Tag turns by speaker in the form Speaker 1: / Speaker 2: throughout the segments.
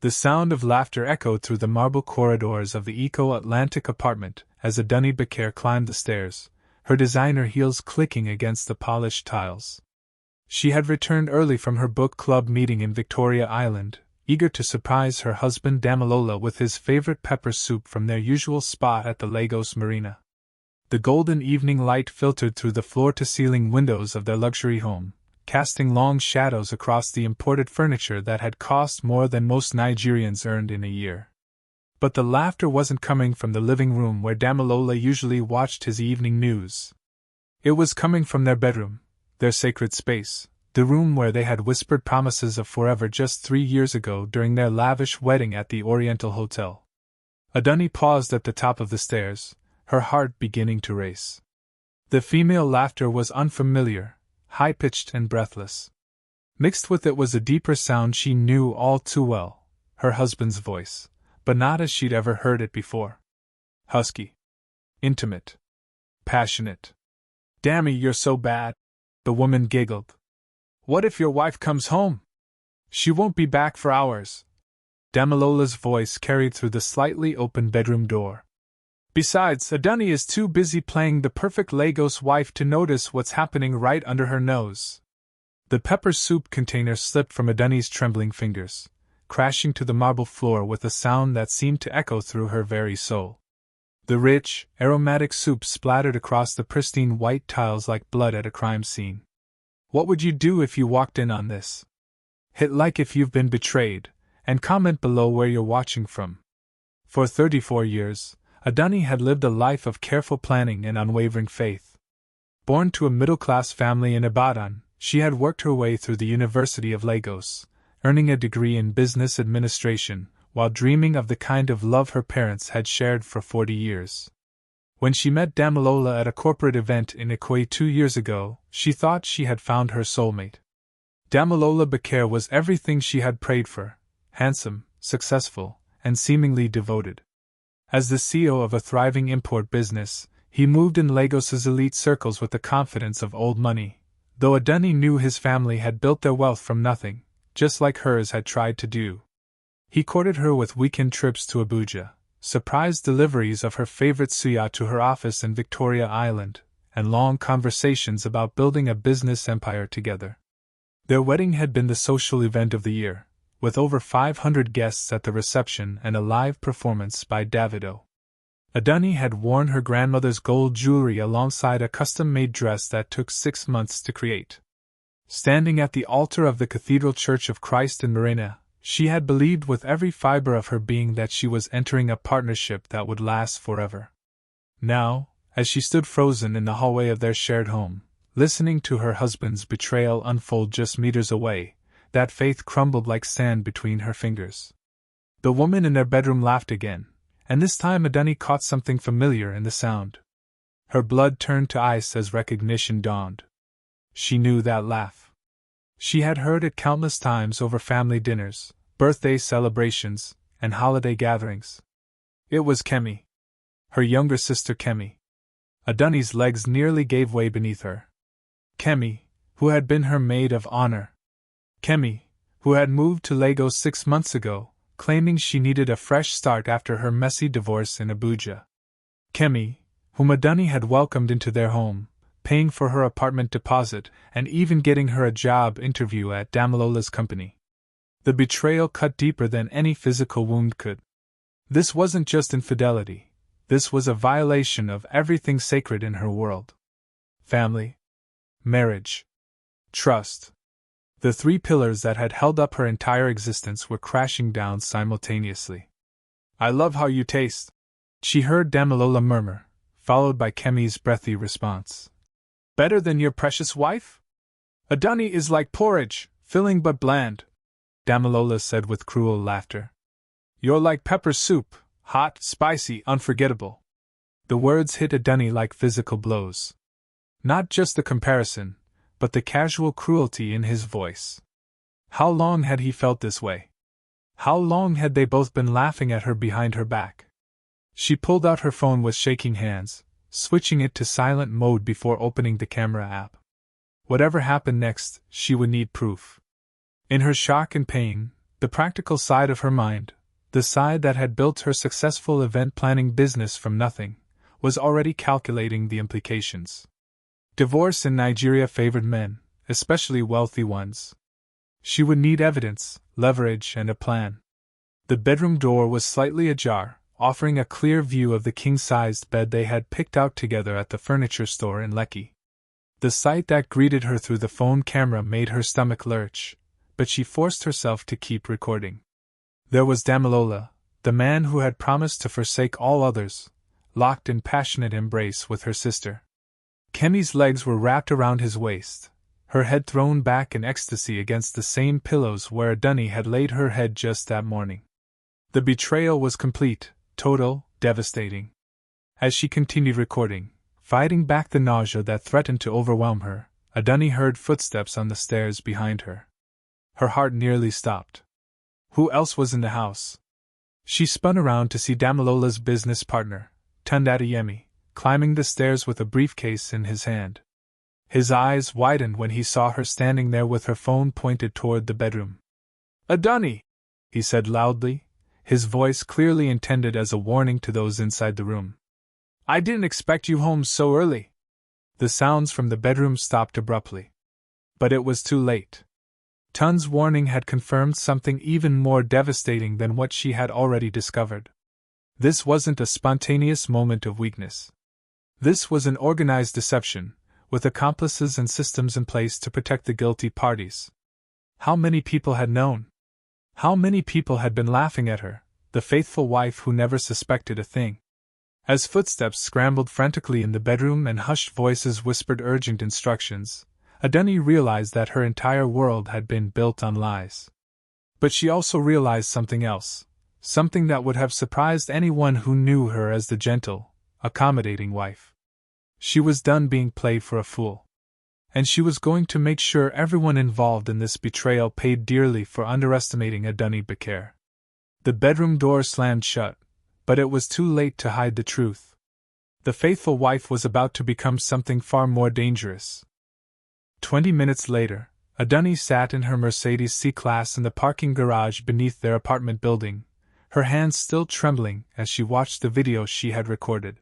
Speaker 1: The sound of laughter echoed through the marble corridors of the Eco-Atlantic apartment as Adunni Becker climbed the stairs, her designer heels clicking against the polished tiles. She had returned early from her book club meeting in Victoria Island, eager to surprise her husband Damilola with his favorite pepper soup from their usual spot at the Lagos Marina. The golden evening light filtered through the floor-to-ceiling windows of their luxury home, casting long shadows across the imported furniture that had cost more than most Nigerians earned in a year. But the laughter wasn't coming from the living room where Damilola usually watched his evening news. It was coming from their bedroom, their sacred space, the room where they had whispered promises of forever just 3 years ago during their lavish wedding at the Oriental Hotel. Adunni paused at the top of the stairs, her heart beginning to race. The female laughter was unfamiliar, high-pitched and breathless. Mixed with it was a deeper sound she knew all too well, her husband's voice, but not as she'd ever heard it before. Husky. Intimate. Passionate. "Dammy, you're so bad," the woman giggled. "What if your wife comes home? She won't be back for hours." Damilola's voice carried through the slightly open bedroom door. "Besides, Adunni is too busy playing the perfect Lagos wife to notice what's happening right under her nose." The pepper soup container slipped from Adunni's trembling fingers, crashing to the marble floor with a sound that seemed to echo through her very soul. The rich, aromatic soup splattered across the pristine white tiles like blood at a crime scene. What would you do if you walked in on this? Hit like if you've been betrayed, and comment below where you're watching from. For 34 years, Adunni had lived a life of careful planning and unwavering faith. Born to a middle-class family in Ibadan, she had worked her way through the University of Lagos, earning a degree in business administration, while dreaming of the kind of love her parents had shared for 40 years. When she met Damilola at a corporate event in Ikoyi 2 years ago, she thought she had found her soulmate. Damilola Becker was everything she had prayed for: handsome, successful, and seemingly devoted. As the CEO of a thriving import business, he moved in Lagos's elite circles with the confidence of old money, though Adunni knew his family had built their wealth from nothing, just like hers had tried to do. He courted her with weekend trips to Abuja, surprise deliveries of her favorite suya to her office in Victoria Island, and long conversations about building a business empire together. Their wedding had been the social event of the year, with over 500 guests at the reception and a live performance by Davido. Adunni had worn her grandmother's gold jewelry alongside a custom-made dress that took 6 months to create. Standing at the altar of the Cathedral Church of Christ in Marina, she had believed with every fiber of her being that she was entering a partnership that would last forever. Now, as she stood frozen in the hallway of their shared home, listening to her husband's betrayal unfold just meters away, that faith crumbled like sand between her fingers. The woman in their bedroom laughed again, and this time Adunni caught something familiar in the sound. Her blood turned to ice as recognition dawned. She knew that laugh. She had heard it countless times over family dinners, birthday celebrations, and holiday gatherings. It was Kemi. Her younger sister Kemi. Adunni's legs nearly gave way beneath her. Kemi, who had been her maid of honor. Kemi, who had moved to Lagos 6 months ago, claiming she needed a fresh start after her messy divorce in Abuja. Kemi, whom Adunni had welcomed into their home, paying for her apartment deposit and even getting her a job interview at Damilola's company. The betrayal cut deeper than any physical wound could. This wasn't just infidelity, this was a violation of everything sacred in her world. Family, marriage, trust. The 3 pillars that had held up her entire existence were crashing down simultaneously. "I love how you taste," she heard Damilola murmur, followed by Kemi's breathy response. "Better than your precious wife? Adunni is like porridge, filling but bland," Damilola said with cruel laughter. "You're like pepper soup, hot, spicy, unforgettable." The words hit Adunni like physical blows. Not just the comparison, but the casual cruelty in his voice. How long had he felt this way? How long had they both been laughing at her behind her back? She pulled out her phone with shaking hands, switching it to silent mode before opening the camera app. Whatever happened next, she would need proof. In her shock and pain, The practical side of her mind, the side that had built her successful event planning business from nothing, was already calculating the implications. Divorce in Nigeria favored men, especially wealthy ones. She would need evidence, leverage, and a plan. The bedroom door was slightly ajar, offering a clear view of the king-sized bed they had picked out together at the furniture store in Lekki. The sight that greeted her through the phone camera made her stomach lurch, but she forced herself to keep recording. There was Damilola, the man who had promised to forsake all others, locked in passionate embrace with her sister. Kemi's legs were wrapped around his waist, her head thrown back in ecstasy against the same pillows where Adunni had laid her head just that morning. The betrayal was complete, total, devastating. As she continued recording, fighting back the nausea that threatened to overwhelm her, Adunni heard footsteps on the stairs behind her. Her heart nearly stopped. Who else was in the house? She spun around to see Damilola's business partner, Tunde Adeyemi, climbing the stairs with a briefcase in his hand. His eyes widened when he saw her standing there with her phone pointed toward the bedroom. "Adunni!" he said loudly, his voice clearly intended as a warning to those inside the room. "I didn't expect you home so early." The sounds from the bedroom stopped abruptly. But it was too late. Tunde's warning had confirmed something even more devastating than what she had already discovered. This wasn't a spontaneous moment of weakness. This was an organized deception, with accomplices and systems in place to protect the guilty parties. How many people had known? How many people had been laughing at her, the faithful wife who never suspected a thing? As footsteps scrambled frantically in the bedroom and hushed voices whispered urgent instructions, Adunni realized that her entire world had been built on lies. But she also realized something else, something that would have surprised anyone who knew her as the gentle, accommodating wife. She was done being played for a fool. And she was going to make sure everyone involved in this betrayal paid dearly for underestimating Adunni Bekir. The bedroom door slammed shut, but it was too late to hide the truth. The faithful wife was about to become something far more dangerous. 20 minutes later, Adunni sat in her Mercedes C-Class in the parking garage beneath their apartment building, her hands still trembling as she watched the video she had recorded.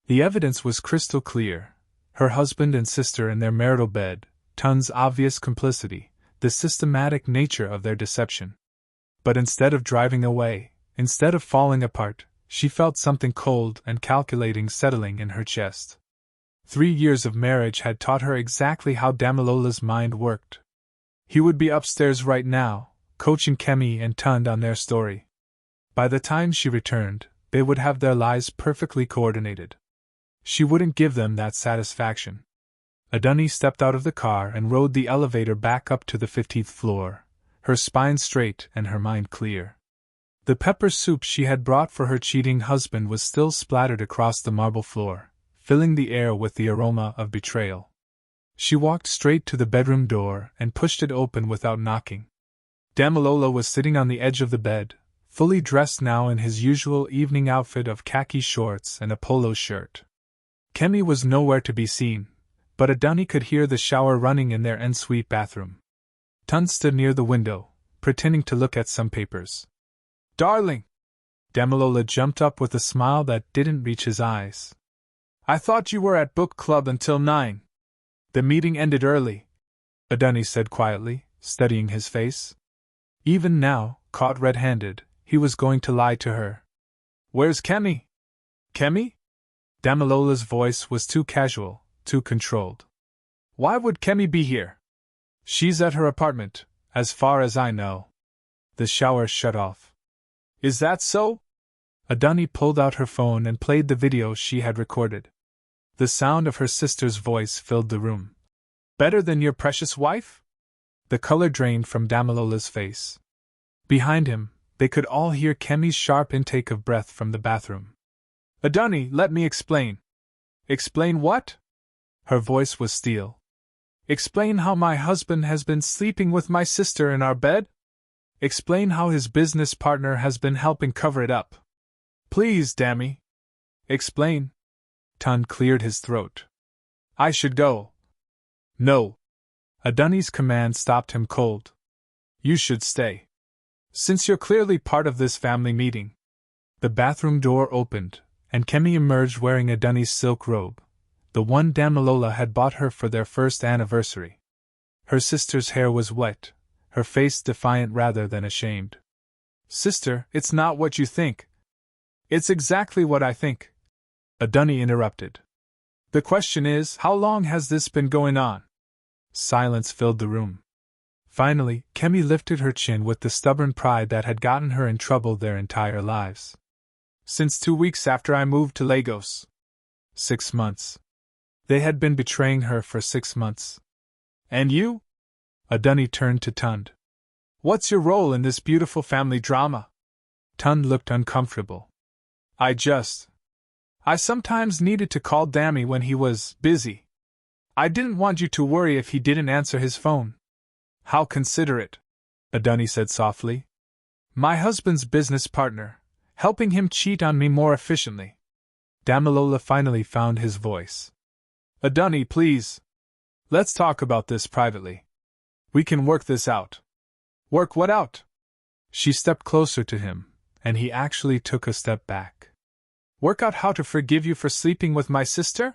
Speaker 1: The evidence was crystal clear: her husband and sister in their marital bed, Tunde's obvious complicity, the systematic nature of their deception. But instead of driving away, instead of falling apart, she felt something cold and calculating settling in her chest. 3 years of marriage had taught her exactly how Damilola's mind worked. He would be upstairs right now, coaching Kemi and Tunde on their story. By the time she returned, they would have their lies perfectly coordinated. She wouldn't give them that satisfaction. Adunni stepped out of the car and rode the elevator back up to the 15th floor, her spine straight and her mind clear. The pepper soup she had brought for her cheating husband was still splattered across the marble floor, filling the air with the aroma of betrayal. She walked straight to the bedroom door and pushed it open without knocking. Damilola was sitting on the edge of the bed, fully dressed now in his usual evening outfit of khaki shorts and a polo shirt. Kemi was nowhere to be seen, but Adunni could hear the shower running in their ensuite bathroom. Tunde stood near the window, pretending to look at some papers. "Darling!" Damilola jumped up with a smile that didn't reach his eyes. "I thought you were at book club until 9. The meeting ended early," Adunni said quietly, studying his face. Even now, caught red-handed, he was going to lie to her. "Where's Kemi?" "Kemi?" Damilola's voice was too casual, too controlled. "Why would Kemi be here?" "She's at her apartment, as far as I know." The shower shut off. "Is that so?" Adunni pulled out her phone and played the video she had recorded. The sound of her sister's voice filled the room. "Better than your precious wife?" The color drained from Damilola's face. Behind him, they could all hear Kemi's sharp intake of breath from the bathroom. "Adunni, let me explain." "Explain what?" Her voice was steel. "Explain how my husband has been sleeping with my sister in our bed? Explain how his business partner has been helping cover it up. Please, Dami. Explain." Tunde cleared his throat. "I should go." "No." Adunni's command stopped him cold. "You should stay." Since you're clearly part of this family meeting. The bathroom door opened, and Kemi emerged wearing Adunni's silk robe, the one Damilola had bought her for their first anniversary. Her sister's hair was wet, her face defiant rather than ashamed. Sister, it's not what you think. It's exactly what I think. Adunni interrupted. The question is, how long has this been going on? Silence filled the room. Finally, Kemi lifted her chin with the stubborn pride that had gotten her in trouble their entire lives. Since 2 weeks after I moved to Lagos. 6 months. They had been betraying her for 6 months. And you? Adunni turned to Tund. What's your role in this beautiful family drama? Tund looked uncomfortable. I sometimes needed to call Dammy when he was busy. I didn't want you to worry if he didn't answer his phone. How considerate, Adunni said softly. My husband's business partner, helping him cheat on me more efficiently. Damilola finally found his voice. Adunni, please. Let's talk about this privately. We can work this out. Work what out? She stepped closer to him, and he actually took a step back. Work out how to forgive you for sleeping with my sister?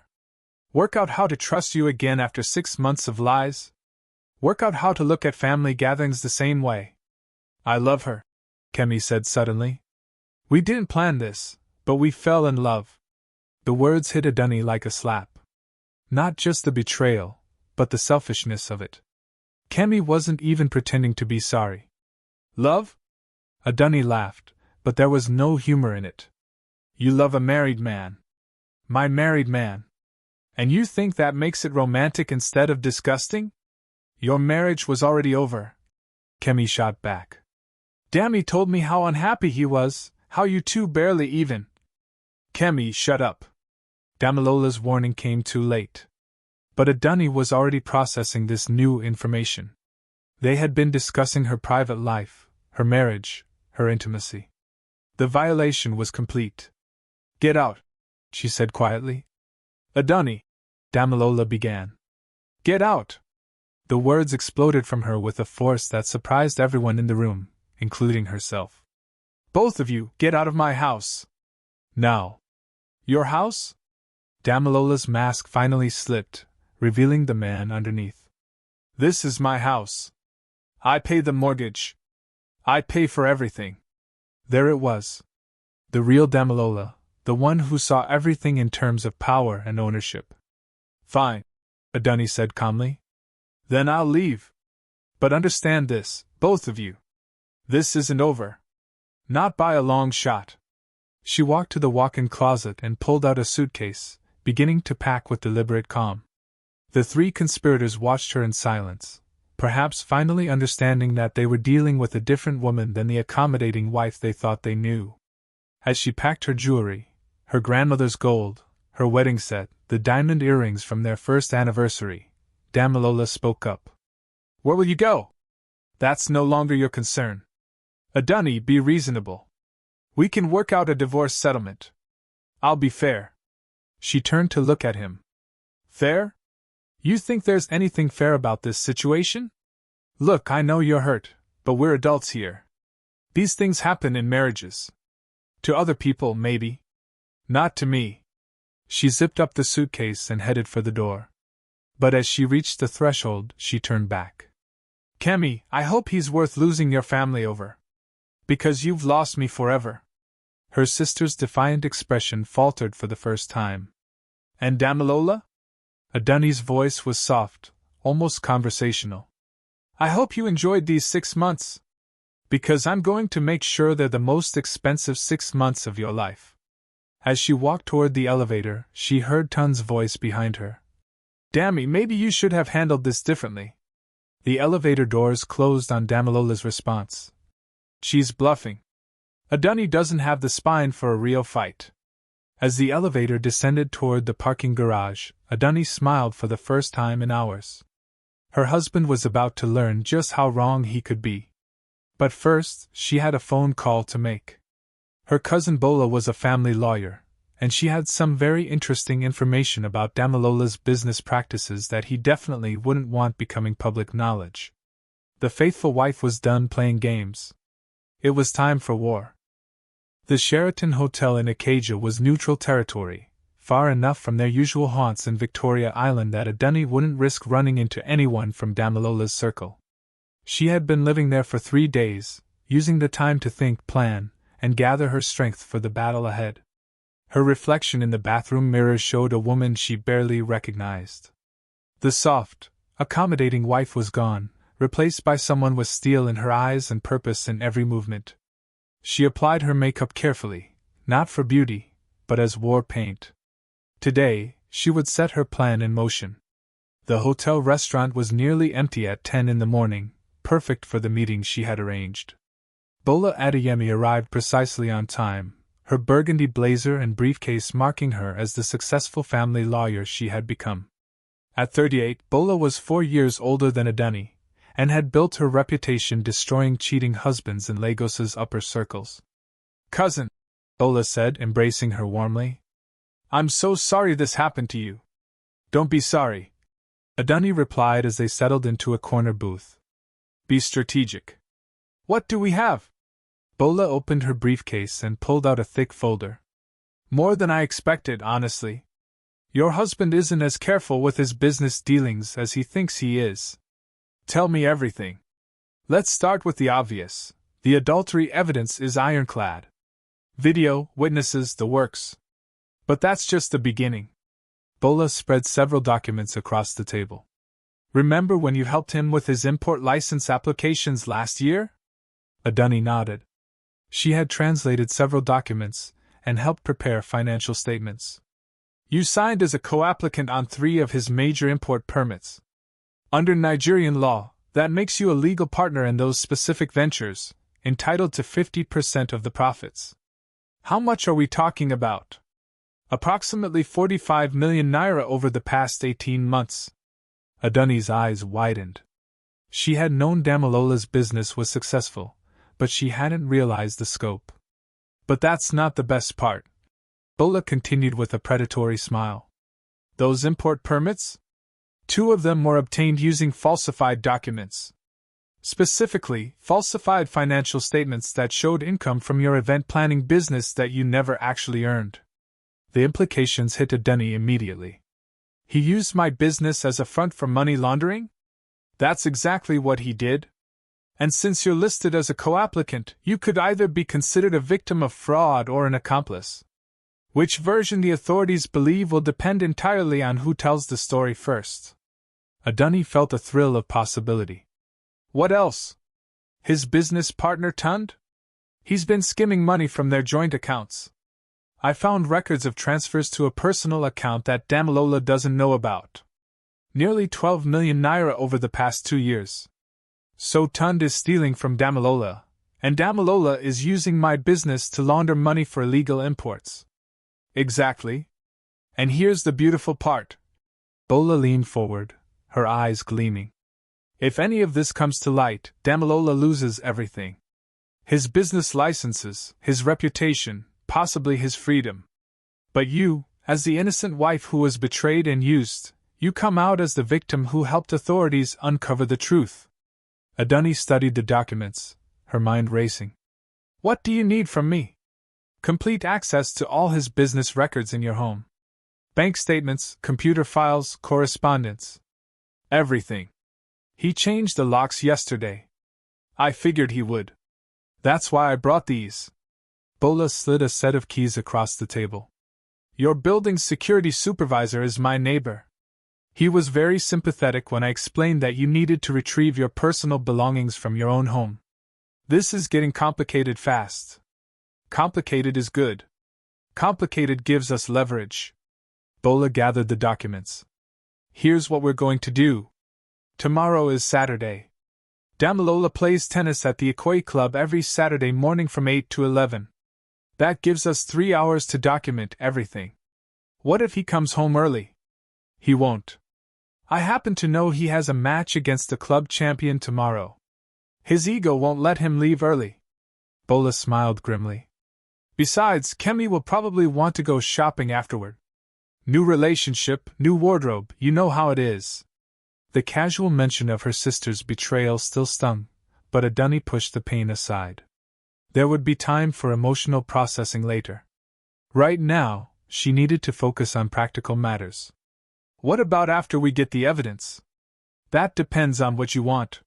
Speaker 1: Work out how to trust you again after 6 months of lies? Work out how to look at family gatherings the same way. I love her, Kemi said suddenly. We didn't plan this, but we fell in love. The words hit Adunni like a slap. Not just the betrayal, but the selfishness of it. Kemi wasn't even pretending to be sorry. Love? Adunni laughed, but there was no humor in it. You love a married man. My married man. And you think that makes it romantic instead of disgusting? Your marriage was already over. Kemi shot back. Dammy told me how unhappy he was, how you two barely even. Kemi, shut up. Damilola's warning came too late. But Adunni was already processing this new information. They had been discussing her private life, her marriage, her intimacy. The violation was complete. Get out, she said quietly. Adunni, Damilola began. Get out! The words exploded from her with a force that surprised everyone in the room, including herself. Both of you, get out of my house. Now. Your house? Damilola's mask finally slipped, revealing the man underneath. This is my house. I pay the mortgage. I pay for everything. There it was. The real Damilola, the one who saw everything in terms of power and ownership. Fine, Adunni said calmly. Then I'll leave. But understand this, both of you. This isn't over. Not by a long shot. She walked to the walk-in closet and pulled out a suitcase, beginning to pack with deliberate calm. The 3 conspirators watched her in silence, perhaps finally understanding that they were dealing with a different woman than the accommodating wife they thought they knew. As she packed her jewelry, her grandmother's gold, her wedding set, the diamond earrings from their first anniversary, Damilola spoke up. Where will you go? That's no longer your concern. Adunni, be reasonable. We can work out a divorce settlement. I'll be fair. She turned to look at him. Fair? You think there's anything fair about this situation? Look, I know you're hurt, but we're adults here. These things happen in marriages. To other people, maybe. Not to me. She zipped up the suitcase and headed for the door. But as she reached the threshold, she turned back. Kemi, I hope he's worth losing your family over. Because you've lost me forever. Her sister's defiant expression faltered for the first time. And Damilola? Adunni's voice was soft, almost conversational. I hope you enjoyed these 6 months. Because I'm going to make sure they're the most expensive 6 months of your life. As she walked toward the elevator, she heard Tun's voice behind her. Dammy, maybe you should have handled this differently. The elevator doors closed on Damilola's response. She's bluffing. Adunni doesn't have the spine for a real fight. As the elevator descended toward the parking garage, Adunni smiled for the first time in hours. Her husband was about to learn just how wrong he could be. But first, she had a phone call to make. Her cousin Bola was a family lawyer, and she had some very interesting information about Damilola's business practices that he definitely wouldn't want becoming public knowledge. The faithful wife was done playing games. It was time for war. The Sheraton Hotel in Acadia was neutral territory, far enough from their usual haunts in Victoria Island that Adunni wouldn't risk running into anyone from Damilola's circle. She had been living there for 3 days, using the time to think, plan, and gather her strength for the battle ahead. Her reflection in the bathroom mirror showed a woman she barely recognized. The soft, accommodating wife was gone, replaced by someone with steel in her eyes and purpose in every movement. She applied her makeup carefully, not for beauty, but as war paint. Today, she would set her plan in motion. The hotel restaurant was nearly empty at 10 in the morning, perfect for the meeting she had arranged. Bola Adeyemi arrived precisely on time, her burgundy blazer and briefcase marking her as the successful family lawyer she had become. At 38, Bola was 4 years older than Adunni, and had built her reputation destroying cheating husbands in Lagos's upper circles. "Cousin," Bola said, embracing her warmly. "I'm so sorry this happened to you." "Don't be sorry," Adunni replied as they settled into a corner booth. "Be strategic." "What do we have?" Bola opened her briefcase and pulled out a thick folder. "More than I expected, honestly. Your husband isn't as careful with his business dealings as he thinks he is." "Tell me everything." "Let's start with the obvious. The adultery evidence is ironclad. Video, witnesses, the works. But that's just the beginning." Bola spread several documents across the table. "Remember when you helped him with his import license applications last year?" Adunni nodded. She had translated several documents and helped prepare financial statements. "You signed as a co-applicant on 3 of his major import permits. Under Nigerian law, that makes you a legal partner in those specific ventures, entitled to 50% of the profits. How much are we talking about?" "Approximately 45 million naira over the past 18 months. Adunni's eyes widened. She had known Damilola's business was successful, but she hadn't realized the scope. "But that's not the best part," Bola continued with a predatory smile. "Those import permits? 2 of them were obtained using falsified documents. Specifically, falsified financial statements that showed income from your event planning business that you never actually earned." The implications hit Adunni immediately. "He used my business as a front for money laundering?" "That's exactly what he did. And since you're listed as a co-applicant, you could either be considered a victim of fraud or an accomplice. Which version the authorities believe will depend entirely on who tells the story first." Adunni felt a thrill of possibility. "What else? His business partner Tund? He's been skimming money from their joint accounts. I found records of transfers to a personal account that Damilola doesn't know about. Nearly 12 million naira over the past 2 years. So Tund is stealing from Damilola, and Damilola is using my business to launder money for illegal imports." "Exactly. And here's the beautiful part." Bola leaned forward, her eyes gleaming. "If any of this comes to light, Damilola loses everything. His business licenses, his reputation, possibly his freedom. But you, as the innocent wife who was betrayed and used, you come out as the victim who helped authorities uncover the truth." Adunni studied the documents, her mind racing. "What do you need from me?" "Complete access to all his business records in your home. Bank statements, computer files, correspondence. Everything. He changed the locks yesterday. I figured he would. That's why I brought these." Bola slid a set of keys across the table. "Your building's security supervisor is my neighbor. He was very sympathetic when I explained that you needed to retrieve your personal belongings from your own home. This is getting complicated fast. Complicated is good. Complicated gives us leverage." Bola gathered the documents. "Here's what we're going to do. Tomorrow is Saturday. Damilola plays tennis at the Ikoyi Club every Saturday morning from 8 to 11. That gives us 3 hours to document everything. What if he comes home early?" "He won't. I happen to know he has a match against the club champion tomorrow. His ego won't let him leave early." Bola smiled grimly. "Besides, Kemi will probably want to go shopping afterward. New relationship, new wardrobe, you know how it is." The casual mention of her sister's betrayal still stung, but Adunni pushed the pain aside. There would be time for emotional processing later. Right now, she needed to focus on practical matters. What about after we get the evidence? That depends on what you want.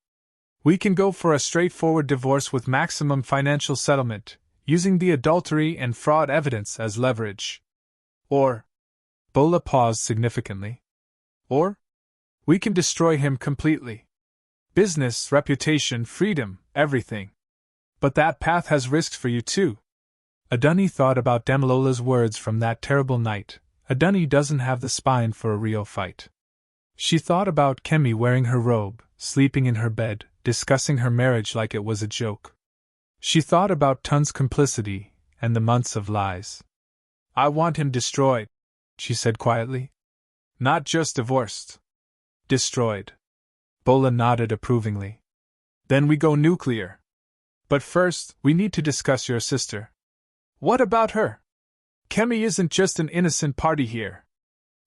Speaker 1: We can go for a straightforward divorce with maximum financial settlement, using the adultery and fraud evidence as leverage. Or, Bola paused significantly. Or, we can destroy him completely. Business, reputation, freedom, everything. But that path has risks for you too. Adunni thought about Damilola's words from that terrible night. Adunni doesn't have the spine for a real fight. She thought about Kemi wearing her robe, sleeping in her bed, discussing her marriage like it was a joke. She thought about Tun's complicity, and the months of lies. I want him destroyed, she said quietly. Not just divorced. Destroyed. Bola nodded approvingly. Then we go nuclear. But first, we need to discuss your sister. What about her? Kemi isn't just an innocent party here.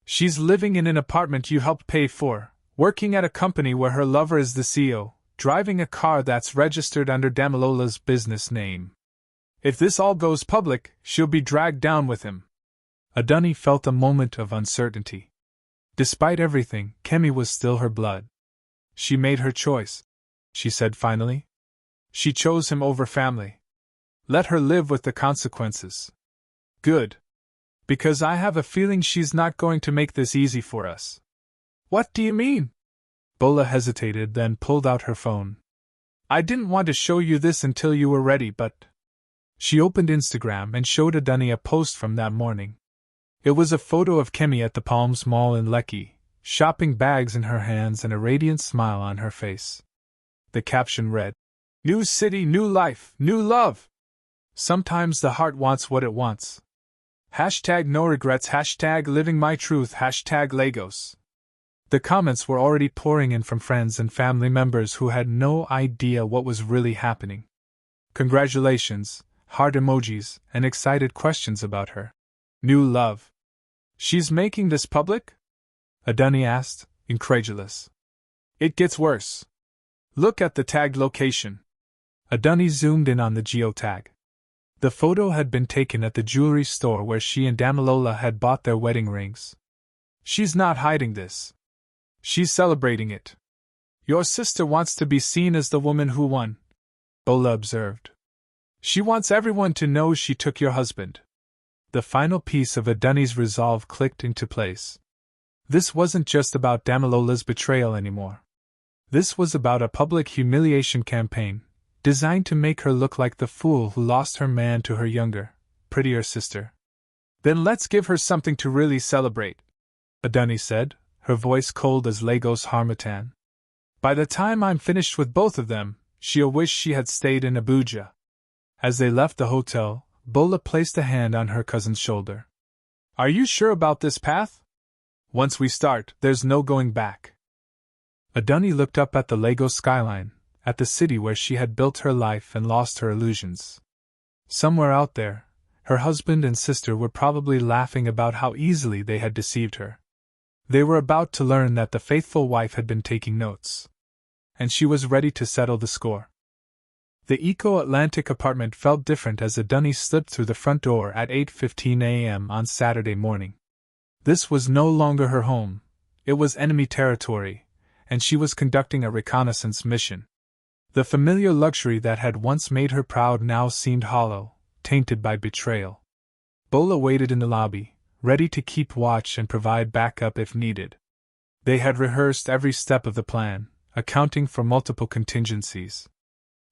Speaker 1: She's living in an apartment you helped pay for, working at a company where her lover is the CEO, driving a car that's registered under Damilola's business name. If this all goes public, she'll be dragged down with him. Adunni felt a moment of uncertainty. Despite everything, Kemi was still her blood. She made her choice, she said finally. She chose him over family. Let her live with the consequences. Good. Because I have a feeling she's not going to make this easy for us. What do you mean? Bola hesitated, then pulled out her phone. I didn't want to show you this until you were ready, but... She opened Instagram and showed Adunni a post from that morning. It was a photo of Kemi at the Palms Mall in Lekki, shopping bags in her hands and a radiant smile on her face. The caption read, New city, new life, new love. Sometimes the heart wants what it wants. Hashtag no regrets, hashtag living my truth, hashtag Lagos. The comments were already pouring in from friends and family members who had no idea what was really happening. Congratulations, heart emojis, and excited questions about her. New love. She's making this public? Adunni asked, incredulous. It gets worse. Look at the tagged location. Adunni zoomed in on the geotag. The photo had been taken at the jewelry store where she and Damilola had bought their wedding rings. She's not hiding this. She's celebrating it. Your sister wants to be seen as the woman who won, Bola observed. She wants everyone to know she took your husband. The final piece of Adunni's resolve clicked into place. This wasn't just about Damilola's betrayal anymore. This was about a public humiliation campaign, designed to make her look like the fool who lost her man to her younger, prettier sister. Then let's give her something to really celebrate, Adunni said, her voice cold as Lagos harmattan. By the time I'm finished with both of them, she'll wish she had stayed in Abuja. As they left the hotel, Bola placed a hand on her cousin's shoulder. Are you sure about this path? Once we start, there's no going back. Adunni looked up at the Lagos skyline, at the city where she had built her life and lost her illusions. Somewhere out there, her husband and sister were probably laughing about how easily they had deceived her. They were about to learn that the faithful wife had been taking notes. And she was ready to settle the score. The Eco-Atlantic apartment felt different as Adunni slipped through the front door at 8:15 a.m. on Saturday morning. This was no longer her home, it was enemy territory, and she was conducting a reconnaissance mission. The familiar luxury that had once made her proud now seemed hollow, tainted by betrayal. Bola waited in the lobby, ready to keep watch and provide backup if needed. They had rehearsed every step of the plan, accounting for multiple contingencies.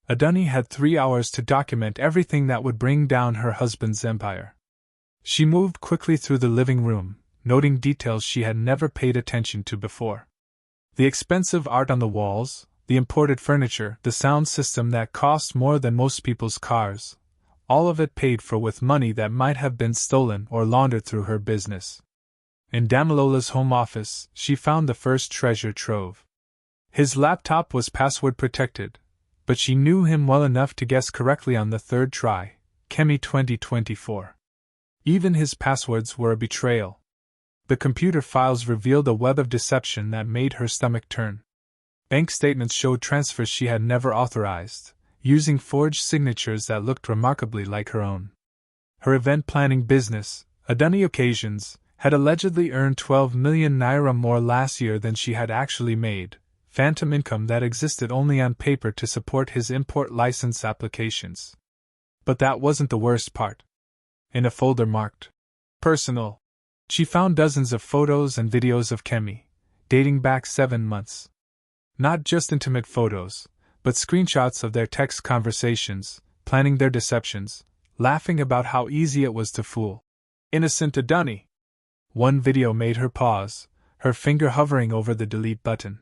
Speaker 1: Adunni had 3 hours to document everything that would bring down her husband's empire. She moved quickly through the living room, noting details she had never paid attention to before. The expensive art on the walls, the imported furniture, the sound system that cost more than most people's cars, all of it paid for with money that might have been stolen or laundered through her business. In Damilola's home office, she found the first treasure trove. His laptop was password protected, but she knew him well enough to guess correctly on the third try, Kemi 2024. Even his passwords were a betrayal. The computer files revealed a web of deception that made her stomach turn. Bank statements showed transfers she had never authorized, using forged signatures that looked remarkably like her own. Her event planning business, Adunni Occasions, had allegedly earned 12 million naira more last year than she had actually made, phantom income that existed only on paper to support his import license applications. But that wasn't the worst part. In a folder marked Personal, she found dozens of photos and videos of Kemi, dating back 7 months. Not just intimate photos, but screenshots of their text conversations, planning their deceptions, laughing about how easy it was to fool innocent Adunni. One video made her pause, her finger hovering over the delete button.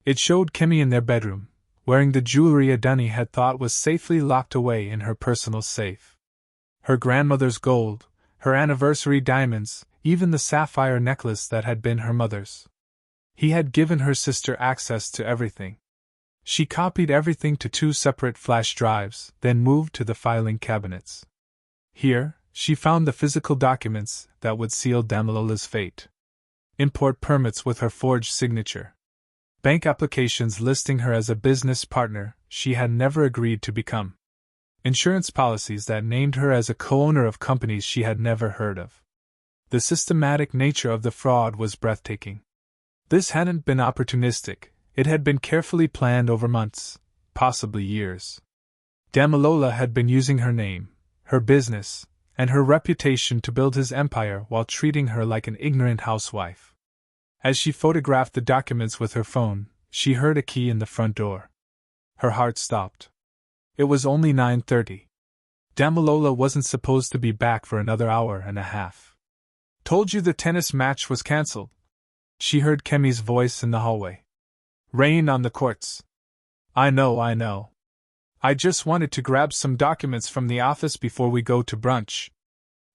Speaker 1: It showed Kemi in their bedroom, wearing the jewelry Adunni had thought was safely locked away in her personal safe. Her grandmother's gold, her anniversary diamonds, even the sapphire necklace that had been her mother's. He had given her sister access to everything. She copied everything to 2 separate flash drives, then moved to the filing cabinets. Here, she found the physical documents that would seal Damilola's fate. Import permits with her forged signature. Bank applications listing her as a business partner she had never agreed to become. Insurance policies that named her as a co-owner of companies she had never heard of. The systematic nature of the fraud was breathtaking. This hadn't been opportunistic, it had been carefully planned over months, possibly years. Damilola had been using her name, her business, and her reputation to build his empire while treating her like an ignorant housewife. As she photographed the documents with her phone, she heard a key in the front door. Her heart stopped. It was only 9:30. Damilola wasn't supposed to be back for another hour and a half. Told you the tennis match was cancelled. She heard Kemi's voice in the hallway. Rain on the courts. I know. I just wanted to grab some documents from the office before we go to brunch.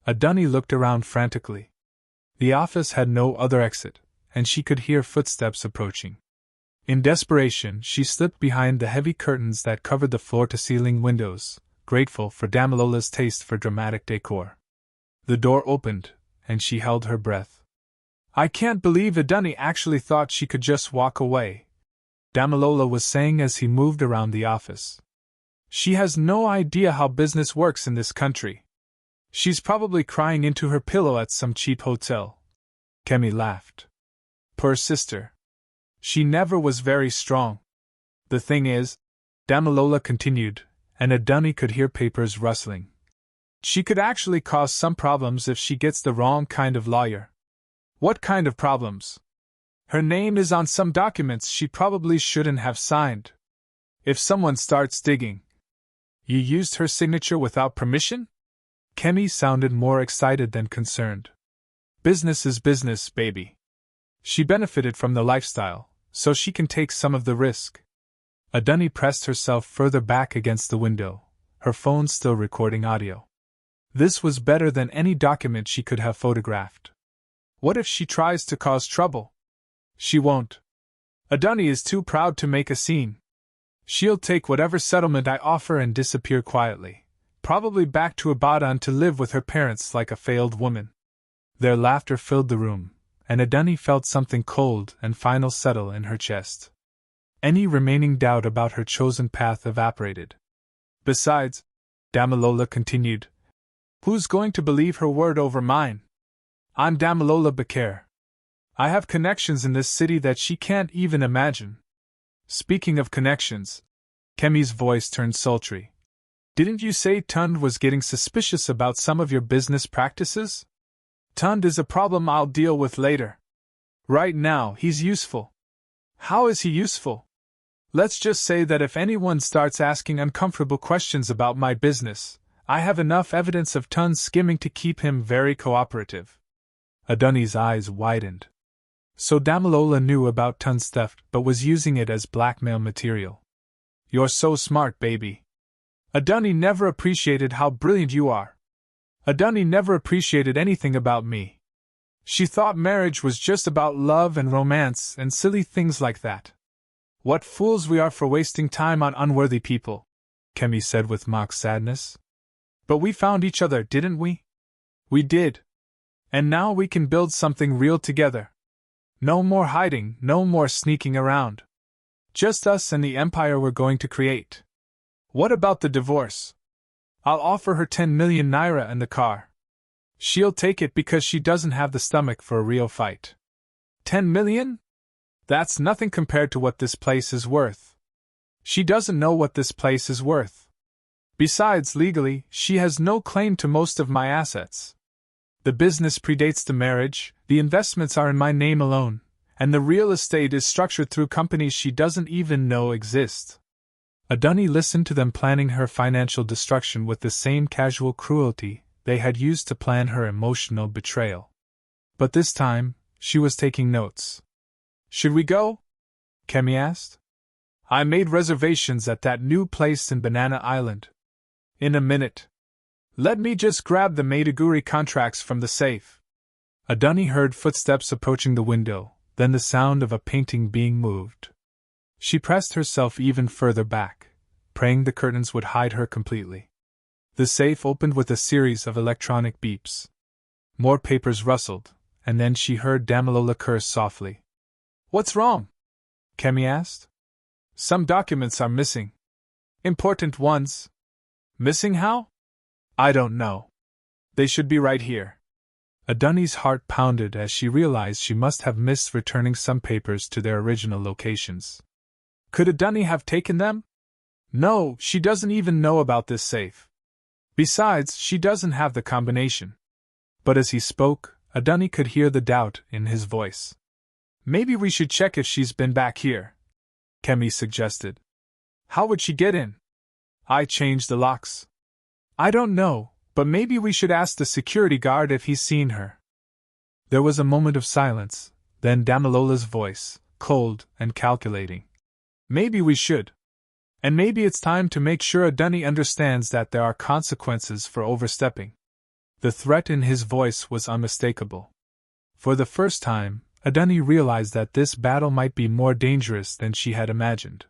Speaker 1: Adunni looked around frantically. The office had no other exit, and she could hear footsteps approaching. In desperation, she slipped behind the heavy curtains that covered the floor-to-ceiling windows, grateful for Damilola's taste for dramatic decor. The door opened, and she held her breath. I can't believe Adunni actually thought she could just walk away, Damilola was saying as he moved around the office. She has no idea how business works in this country. She's probably crying into her pillow at some cheap hotel. Kemi laughed. Poor sister. She never was very strong. The thing is, Damilola continued, and Adunni could hear papers rustling. She could actually cause some problems if she gets the wrong kind of lawyer. What kind of problems? Her name is on some documents she probably shouldn't have signed. If someone starts digging. You used her signature without permission? Kemi sounded more excited than concerned. Business is business, baby. She benefited from the lifestyle, so she can take some of the risk. Adunni pressed herself further back against the window, her phone still recording audio. This was better than any document she could have photographed. What if she tries to cause trouble? She won't. Adunni is too proud to make a scene. She'll take whatever settlement I offer and disappear quietly, probably back to Ibadan to live with her parents like a failed woman. Their laughter filled the room, and Adunni felt something cold and final settle in her chest. Any remaining doubt about her chosen path evaporated. Besides, Damilola continued, who's going to believe her word over mine? I'm Damilola Bakir. I have connections in this city that she can't even imagine. Speaking of connections, Kemi's voice turned sultry. Didn't you say Tund was getting suspicious about some of your business practices? Tund is a problem I'll deal with later. Right now, he's useful. How is he useful? Let's just say that if anyone starts asking uncomfortable questions about my business, I have enough evidence of Tund's skimming to keep him very cooperative. Adunni's eyes widened. So Damilola knew about Tund's theft but was using it as blackmail material. You're so smart, baby. Adunni never appreciated how brilliant you are. Adunni never appreciated anything about me. She thought marriage was just about love and romance and silly things like that. What fools we are for wasting time on unworthy people, Kemi said with mock sadness. But we found each other, didn't we? We did. And now we can build something real together. No more hiding, no more sneaking around. Just us and the empire we're going to create. What about the divorce? I'll offer her 10 million naira and the car. She'll take it because she doesn't have the stomach for a real fight. 10 million? That's nothing compared to what this place is worth. She doesn't know what this place is worth. Besides, legally, she has no claim to most of my assets. The business predates the marriage, the investments are in my name alone, and the real estate is structured through companies she doesn't even know exist. Adunni listened to them planning her financial destruction with the same casual cruelty they had used to plan her emotional betrayal. But this time, she was taking notes. Should we go? Kemi asked. I made reservations at that new place in Banana Island. In a minute. Let me just grab the Maiduguri contracts from the safe. Adunni heard footsteps approaching the window, then the sound of a painting being moved. She pressed herself even further back, praying the curtains would hide her completely. The safe opened with a series of electronic beeps. More papers rustled, and then she heard Damilola curse softly. What's wrong? Kemi asked. Some documents are missing. Important ones. Missing how? I don't know. They should be right here. Adunni's heart pounded as she realized she must have missed returning some papers to their original locations. Could Adunni have taken them? No, she doesn't even know about this safe. Besides, she doesn't have the combination. But as he spoke, Adunni could hear the doubt in his voice. Maybe we should check if she's been back here, Kemi suggested. How would she get in? I changed the locks. I don't know, but maybe we should ask the security guard if he's seen her. There was a moment of silence, then Damilola's voice, cold and calculating. Maybe we should. And maybe it's time to make sure Adunni understands that there are consequences for overstepping. The threat in his voice was unmistakable. For the first time, Adunni realized that this battle might be more dangerous than she had imagined.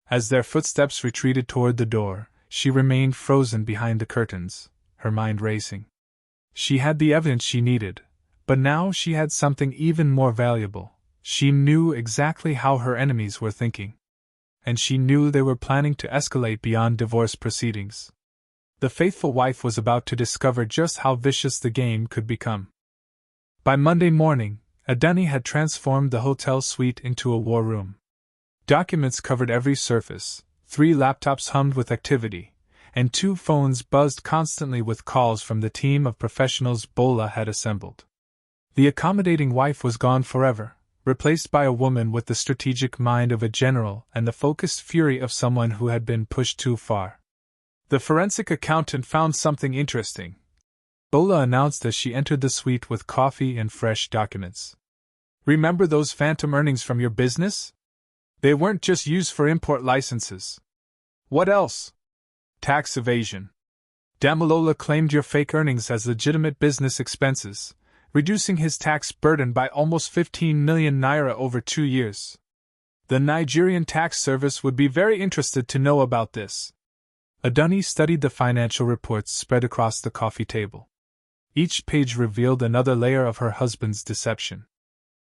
Speaker 1: As their footsteps retreated toward the door, she remained frozen behind the curtains, her mind racing. She had the evidence she needed, but now she had something even more valuable. She knew exactly how her enemies were thinking. And she knew they were planning to escalate beyond divorce proceedings. The faithful wife was about to discover just how vicious the game could become. By Monday morning, Adunni had transformed the hotel suite into a war room. Documents covered every surface, 3 laptops hummed with activity, and 2 phones buzzed constantly with calls from the team of professionals Bola had assembled. The accommodating wife was gone forever, replaced by a woman with the strategic mind of a general and the focused fury of someone who had been pushed too far. The forensic accountant found something interesting. Bola announced as she entered the suite with coffee and fresh documents. Remember those phantom earnings from your business? They weren't just used for import licenses. What else? Tax evasion. Damilola claimed your fake earnings as legitimate business expenses, reducing his tax burden by almost 15 million naira over 2 years. The Nigerian tax service would be very interested to know about this. Adunni studied the financial reports spread across the coffee table. Each page revealed another layer of her husband's deception.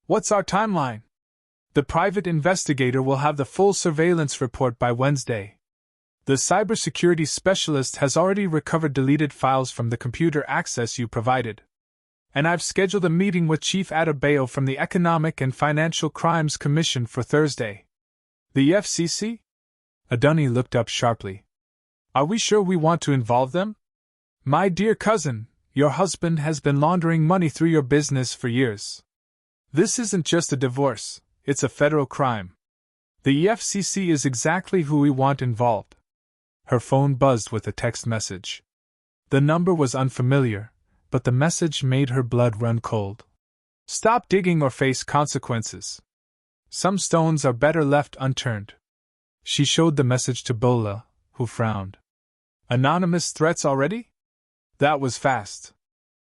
Speaker 1: What's our timeline? The private investigator will have the full surveillance report by Wednesday. The cybersecurity specialist has already recovered deleted files from the computer access you provided. And I've scheduled a meeting with Chief Adebayo from the Economic and Financial Crimes Commission for Thursday. The EFCC? Adunni looked up sharply. Are we sure we want to involve them? My dear cousin, your husband has been laundering money through your business for years. This isn't just a divorce, it's a federal crime. The EFCC is exactly who we want involved. Her phone buzzed with a text message. The number was unfamiliar, but the message made her blood run cold. Stop digging or face consequences. Some stones are better left unturned. She showed the message to Bola, who frowned. Anonymous threats already? That was fast.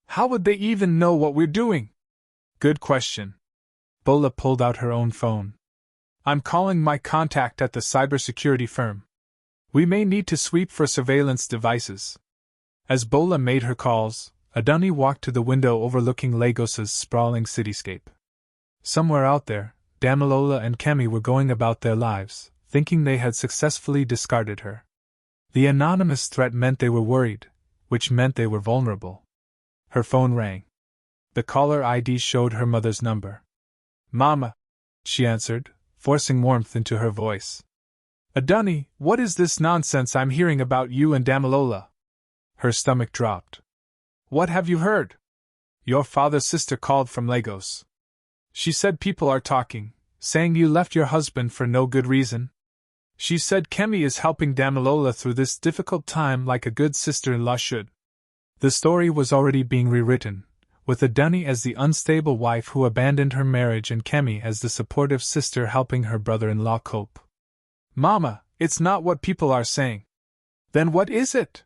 Speaker 1: How would they even know what we're doing? Good question. Bola pulled out her own phone. I'm calling my contact at the cybersecurity firm. We may need to sweep for surveillance devices. As Bola made her calls, Adunni walked to the window overlooking Lagos's sprawling cityscape. Somewhere out there, Damilola and Kemi were going about their lives, thinking they had successfully discarded her. The anonymous threat meant they were worried, which meant they were vulnerable. Her phone rang. The caller ID showed her mother's number. "Mama," she answered, forcing warmth into her voice. "Adunni, what is this nonsense I'm hearing about you and Damilola?" Her stomach dropped. "What have you heard?" "Your father's sister called from Lagos. She said people are talking, saying you left your husband for no good reason. She said Kemi is helping Damilola through this difficult time like a good sister-in-law should." The story was already being rewritten, with Adunni as the unstable wife who abandoned her marriage and Kemi as the supportive sister helping her brother-in-law cope. "Mama, it's not what people are saying." "Then what is it?"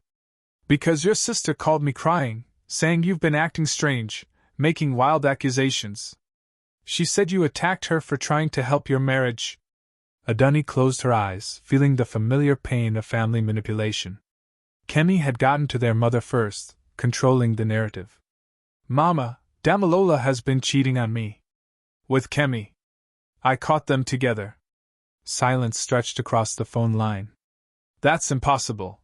Speaker 1: "Because your sister called me crying, saying you've been acting strange, making wild accusations. She said you attacked her for trying to help your marriage." Adunni closed her eyes, feeling the familiar pain of family manipulation. Kemi had gotten to their mother first, controlling the narrative. "Mama, Damilola has been cheating on me. With Kemi. I caught them together." Silence stretched across the phone line. "That's impossible,"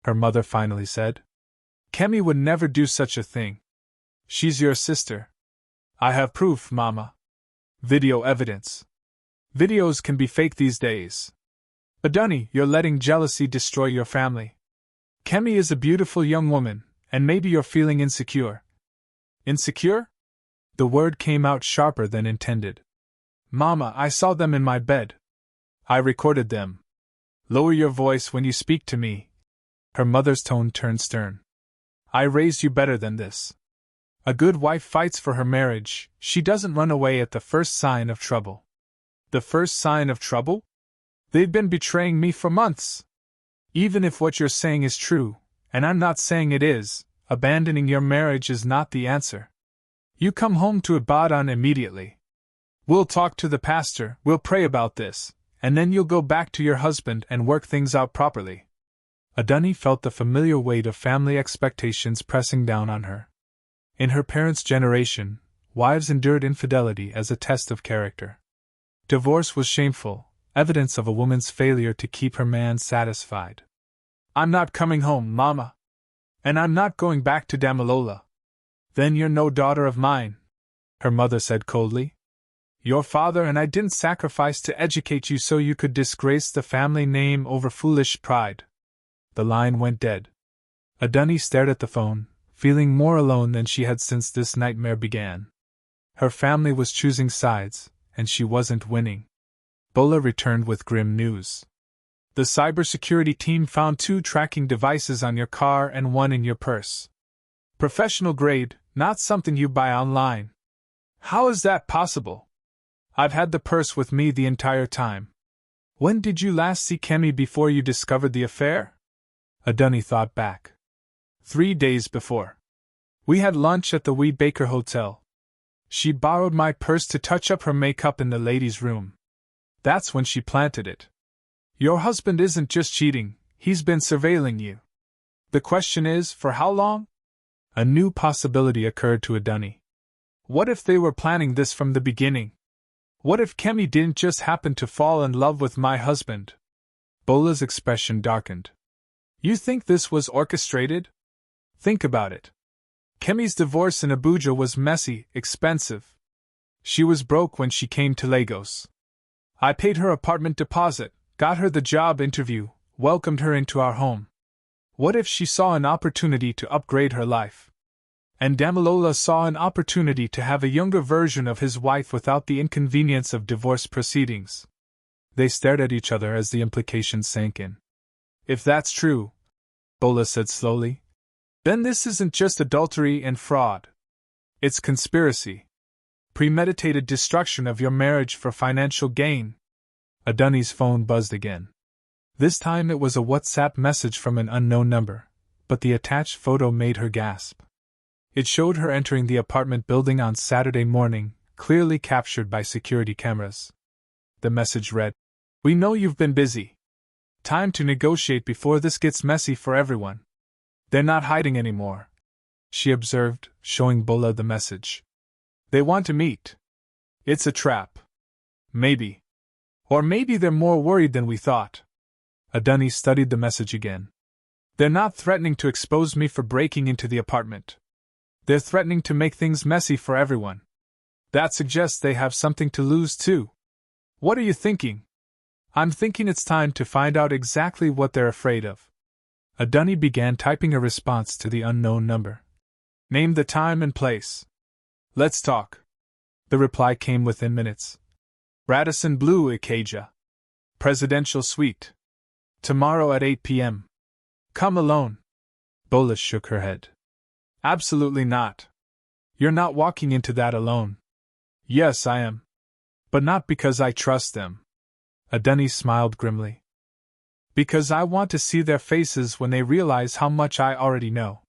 Speaker 1: her mother finally said. "Kemi would never do such a thing. She's your sister." "I have proof, Mama. Video evidence." "Videos can be fake these days. Adunni, you're letting jealousy destroy your family. Kemi is a beautiful young woman, and maybe you're feeling insecure." "Insecure?" The word came out sharper than intended. "Mama, I saw them in my bed. I recorded them. Lower your voice when you speak to me." Her mother's tone turned stern. "I raised you better than this. A good wife fights for her marriage, she doesn't run away at the first sign of trouble." "The first sign of trouble?" "They've been betraying me for months. Even if what you're saying is true, and I'm not saying it is, abandoning your marriage is not the answer. You come home to Ibadan immediately. We'll talk to the pastor, we'll pray about this, and then you'll go back to your husband and work things out properly." Adunni felt the familiar weight of family expectations pressing down on her. In her parents' generation, wives endured infidelity as a test of character. Divorce was shameful, evidence of a woman's failure to keep her man satisfied. "I'm not coming home, Mama. And I'm not going back to Damilola." "Then you're no daughter of mine," her mother said coldly. "Your father and I didn't sacrifice to educate you so you could disgrace the family name over foolish pride." The line went dead. Adunni stared at the phone, feeling more alone than she had since this nightmare began. Her family was choosing sides, and she wasn't winning. Bola returned with grim news. "The cybersecurity team found 2 tracking devices on your car and 1 in your purse. Professional grade, not something you buy online." "How is that possible? I've had the purse with me the entire time." "When did you last see Kemi before you discovered the affair?" Adunni thought back. 3 days before. We had lunch at the Wee Baker Hotel. She borrowed my purse to touch up her makeup in the ladies' room. That's when she planted it. Your husband isn't just cheating, he's been surveilling you. The question is, for how long? A new possibility occurred to Adunni. What if they were planning this from the beginning? What if Kemi didn't just happen to fall in love with my husband? Bola's expression darkened. You think this was orchestrated? Think about it. Kemi's divorce in Abuja was messy, expensive. She was broke when she came to Lagos. I paid her apartment deposit, got her the job interview, welcomed her into our home. What if she saw an opportunity to upgrade her life? And Damilola saw an opportunity to have a younger version of his wife without the inconvenience of divorce proceedings. They stared at each other as the implications sank in. If that's true, Bola said slowly, then this isn't just adultery and fraud. It's conspiracy. Premeditated destruction of your marriage for financial gain. Adunni's phone buzzed again. This time it was a WhatsApp message from an unknown number, but the attached photo made her gasp. It showed her entering the apartment building on Saturday morning, clearly captured by security cameras. The message read, "We know you've been busy. Time to negotiate before this gets messy for everyone." They're not hiding anymore, she observed, showing Bola the message. They want to meet. It's a trap. Maybe. Or maybe they're more worried than we thought. Adunni studied the message again. They're not threatening to expose me for breaking into the apartment. They're threatening to make things messy for everyone. That suggests they have something to lose, too. What are you thinking? I'm thinking it's time to find out exactly what they're afraid of. Adunni began typing a response to the unknown number. Name the time and place. Let's talk. The reply came within minutes. Radisson Blu Ikeja. Presidential Suite. Tomorrow at 8 p.m. Come alone. Bola shook her head. Absolutely not. You're not walking into that alone. Yes, I am. But not because I trust them. Adunni smiled grimly. Because I want to see their faces when they realize how much I already know.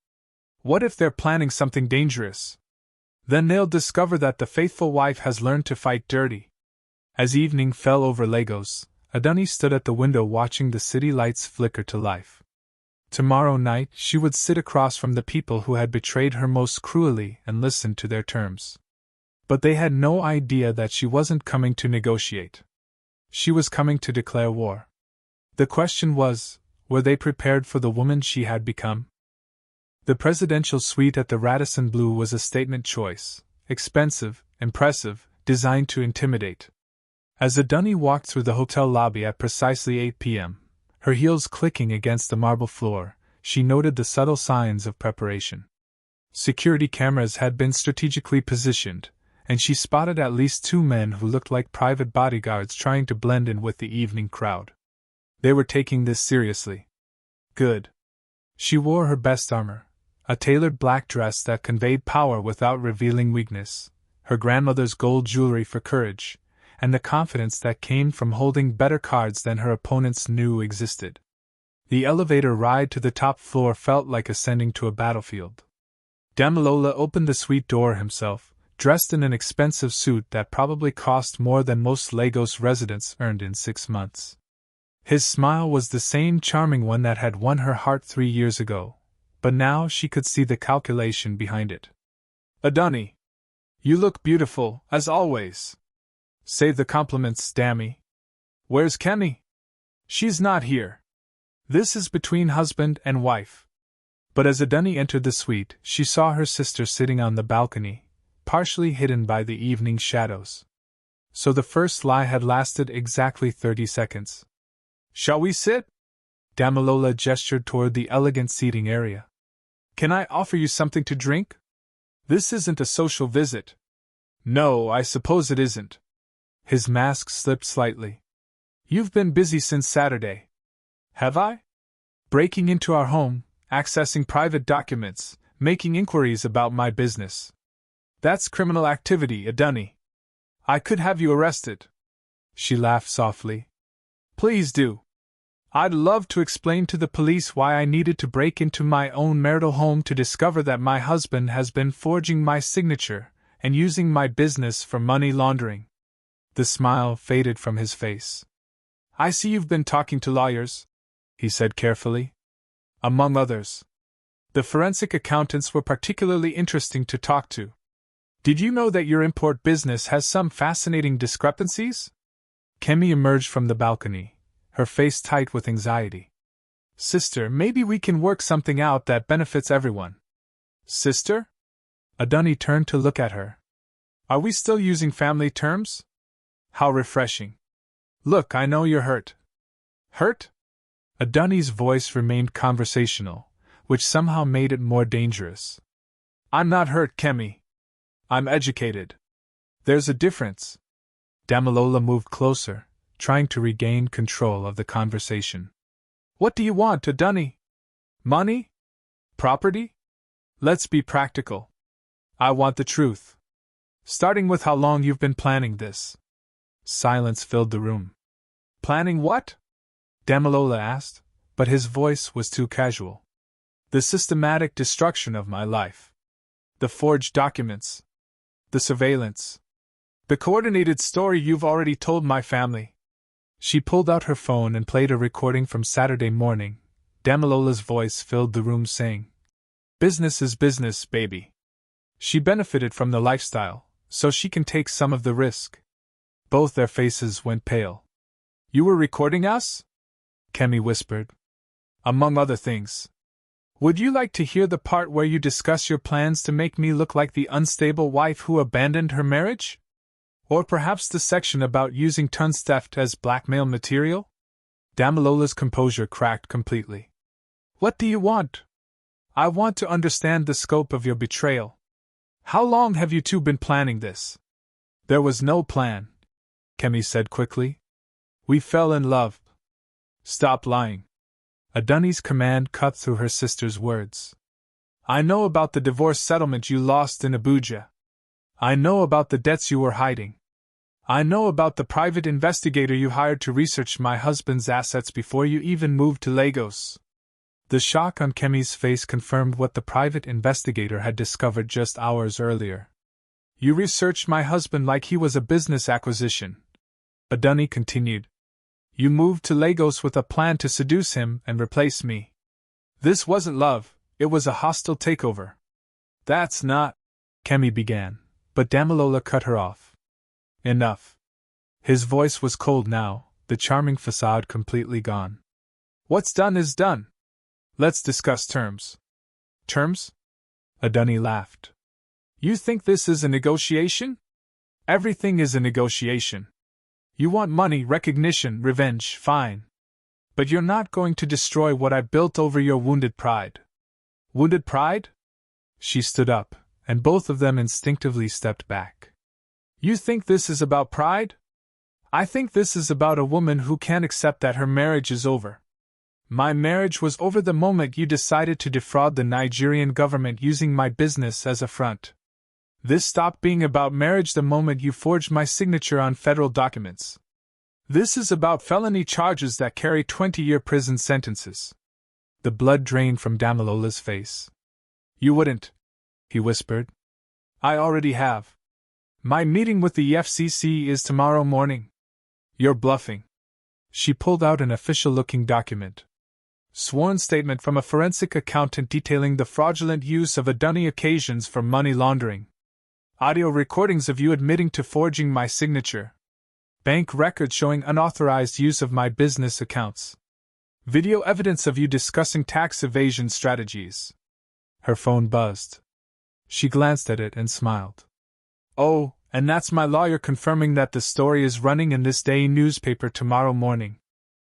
Speaker 1: What if they're planning something dangerous? Then they'll discover that the faithful wife has learned to fight dirty. As evening fell over Lagos, Adunni stood at the window watching the city lights flicker to life. Tomorrow night she would sit across from the people who had betrayed her most cruelly and listen to their terms. But they had no idea that she wasn't coming to negotiate. She was coming to declare war. The question was, were they prepared for the woman she had become? The presidential suite at the Radisson Blu was a statement choice, expensive, impressive, designed to intimidate. As Adunni walked through the hotel lobby at precisely 8 p.m., her heels clicking against the marble floor, she noted the subtle signs of preparation. Security cameras had been strategically positioned, and she spotted at least 2 men who looked like private bodyguards trying to blend in with the evening crowd. They were taking this seriously. Good. She wore her best armor, a tailored black dress that conveyed power without revealing weakness, her grandmother's gold jewelry for courage, and the confidence that came from holding better cards than her opponents knew existed. The elevator ride to the top floor felt like ascending to a battlefield. Damilola opened the suite door himself, dressed in an expensive suit that probably cost more than most Lagos residents earned in 6 months. His smile was the same charming one that had won her heart 3 years ago, but now she could see the calculation behind it. Adunni, you look beautiful, as always. Save the compliments, Dammy. Where's Kemi? She's not here. This is between husband and wife. But as Adunni entered the suite, she saw her sister sitting on the balcony, partially hidden by the evening shadows. So the first lie had lasted exactly 30 seconds. Shall we sit? Damilola gestured toward the elegant seating area. Can I offer you something to drink? This isn't a social visit. No, I suppose it isn't. His mask slipped slightly. You've been busy since Saturday. Have I? Breaking into our home, accessing private documents, making inquiries about my business. That's criminal activity, Adunni. I could have you arrested. She laughed softly. Please do. I'd love to explain to the police why I needed to break into my own marital home to discover that my husband has been forging my signature and using my business for money laundering. The smile faded from his face. I see you've been talking to lawyers, he said carefully. Among others. The forensic accountants were particularly interesting to talk to. Did you know that your import business has some fascinating discrepancies? Kemi emerged from the balcony, her face tight with anxiety. Sister, maybe we can work something out that benefits everyone. Sister? Adunni turned to look at her. Are we still using family terms? How refreshing. Look, I know you're hurt. Hurt? Adunni's voice remained conversational, which somehow made it more dangerous. I'm not hurt, Kemi. I'm educated. There's a difference. Damilola moved closer, trying to regain control of the conversation. What do you want, Adunni? Money? Property? Let's be practical. I want the truth. Starting with how long you've been planning this. Silence filled the room. Planning what? Damilola asked, but his voice was too casual. The systematic destruction of my life. The forged documents. The surveillance. The coordinated story you've already told my family. She pulled out her phone and played a recording from Saturday morning. Damilola's voice filled the room saying, Business is business, baby. She benefited from the lifestyle, so she can take some of the risk. Both their faces went pale. You were recording us? Kemi whispered. Among other things, Would you like to hear the part where you discuss your plans to make me look like the unstable wife who abandoned her marriage? Or perhaps the section about using tons theft as blackmail material? Damilola's composure cracked completely. What do you want? I want to understand the scope of your betrayal. How long have you two been planning this? There was no plan, Kemi said quickly. We fell in love. Stop lying. Adunni's command cut through her sister's words. I know about the divorce settlement you lost in Abuja. I know about the debts you were hiding. I know about the private investigator you hired to research my husband's assets before you even moved to Lagos. The shock on Kemi's face confirmed what the private investigator had discovered just hours earlier. You researched my husband like he was a business acquisition, Adunni continued. You moved to Lagos with a plan to seduce him and replace me. This wasn't love, it was a hostile takeover. That's not, Kemi began, but Damilola cut her off. Enough. His voice was cold now, the charming facade completely gone. What's done is done. Let's discuss terms. Terms? Adunni laughed. You think this is a negotiation? Everything is a negotiation. You want money, recognition, revenge, fine. But you're not going to destroy what I built over your wounded pride. Wounded pride? She stood up, and both of them instinctively stepped back. You think this is about pride? I think this is about a woman who can't accept that her marriage is over. My marriage was over the moment you decided to defraud the Nigerian government using my business as a front. This stopped being about marriage the moment you forged my signature on federal documents. This is about felony charges that carry 20-year prison sentences. The blood drained from Damilola's face. You wouldn't, he whispered. I already have. My meeting with the EFCC is tomorrow morning. You're bluffing. She pulled out an official-looking document. Sworn statement from a forensic accountant detailing the fraudulent use of Adunni occasions for money laundering. Audio recordings of you admitting to forging my signature. Bank records showing unauthorized use of my business accounts. Video evidence of you discussing tax evasion strategies. Her phone buzzed. She glanced at it and smiled. Oh, and that's my lawyer confirming that the story is running in this day newspaper tomorrow morning.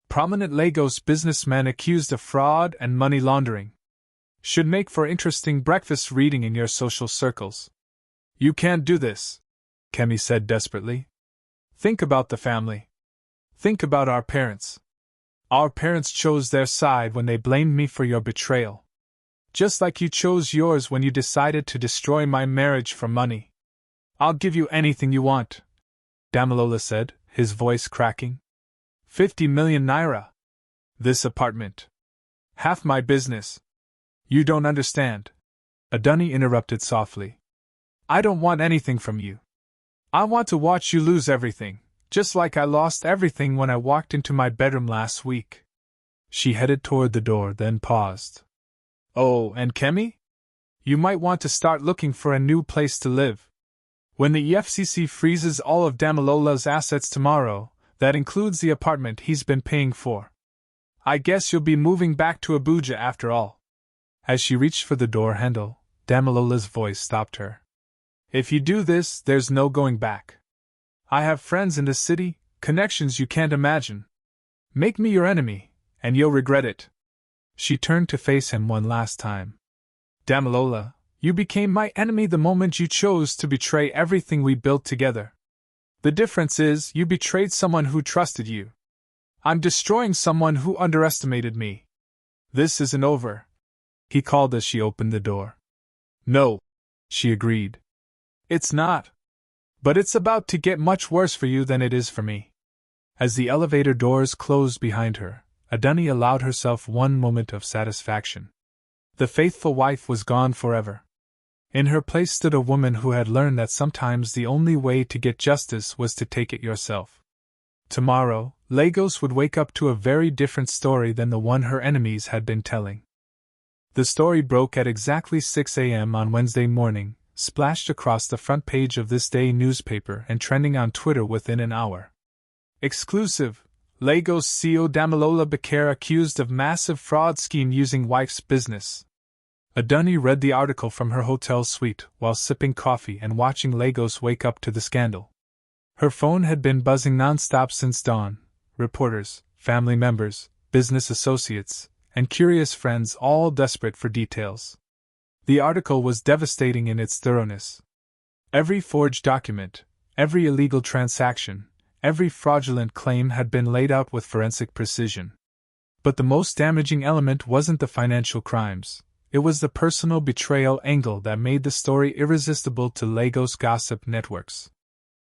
Speaker 1: Prominent Lagos businessman accused of fraud and money laundering. Should make for interesting breakfast reading in your social circles. You can't do this, Kemi said desperately. Think about the family. Think about our parents. Our parents chose their side when they blamed me for your betrayal. Just like you chose yours when you decided to destroy my marriage for money. I'll give you anything you want, Damilola said, his voice cracking. 50 million naira. This apartment. Half my business. You don't understand. Adunni interrupted softly. I don't want anything from you. I want to watch you lose everything, just like I lost everything when I walked into my bedroom last week. She headed toward the door, then paused. Oh, and Kemi? You might want to start looking for a new place to live. When the EFCC freezes all of Damilola's assets tomorrow, that includes the apartment he's been paying for. I guess you'll be moving back to Abuja after all. As she reached for the door handle, Damilola's voice stopped her. If you do this, there's no going back. I have friends in the city, connections you can't imagine. Make me your enemy, and you'll regret it. She turned to face him one last time. Damilola, you became my enemy the moment you chose to betray everything we built together. The difference is you betrayed someone who trusted you. I'm destroying someone who underestimated me. This isn't over, he called as she opened the door. No, she agreed. It's not. But it's about to get much worse for you than it is for me. As the elevator doors closed behind her, Adunni allowed herself one moment of satisfaction. The faithful wife was gone forever. In her place stood a woman who had learned that sometimes the only way to get justice was to take it yourself. Tomorrow, Lagos would wake up to a very different story than the one her enemies had been telling. The story broke at exactly 6 a.m. on Wednesday morning, splashed across the front page of this day newspaper and trending on Twitter within an hour. Exclusive: Lagos CEO Damilola Bakare accused of massive fraud scheme using wife's business. Adunni read the article from her hotel suite while sipping coffee and watching Lagos wake up to the scandal. Her phone had been buzzing non-stop since dawn. Reporters, family members, business associates, and curious friends all desperate for details. The article was devastating in its thoroughness. Every forged document, every illegal transaction, every fraudulent claim had been laid out with forensic precision. But the most damaging element wasn't the financial crimes. It was the personal betrayal angle that made the story irresistible to Lagos gossip networks.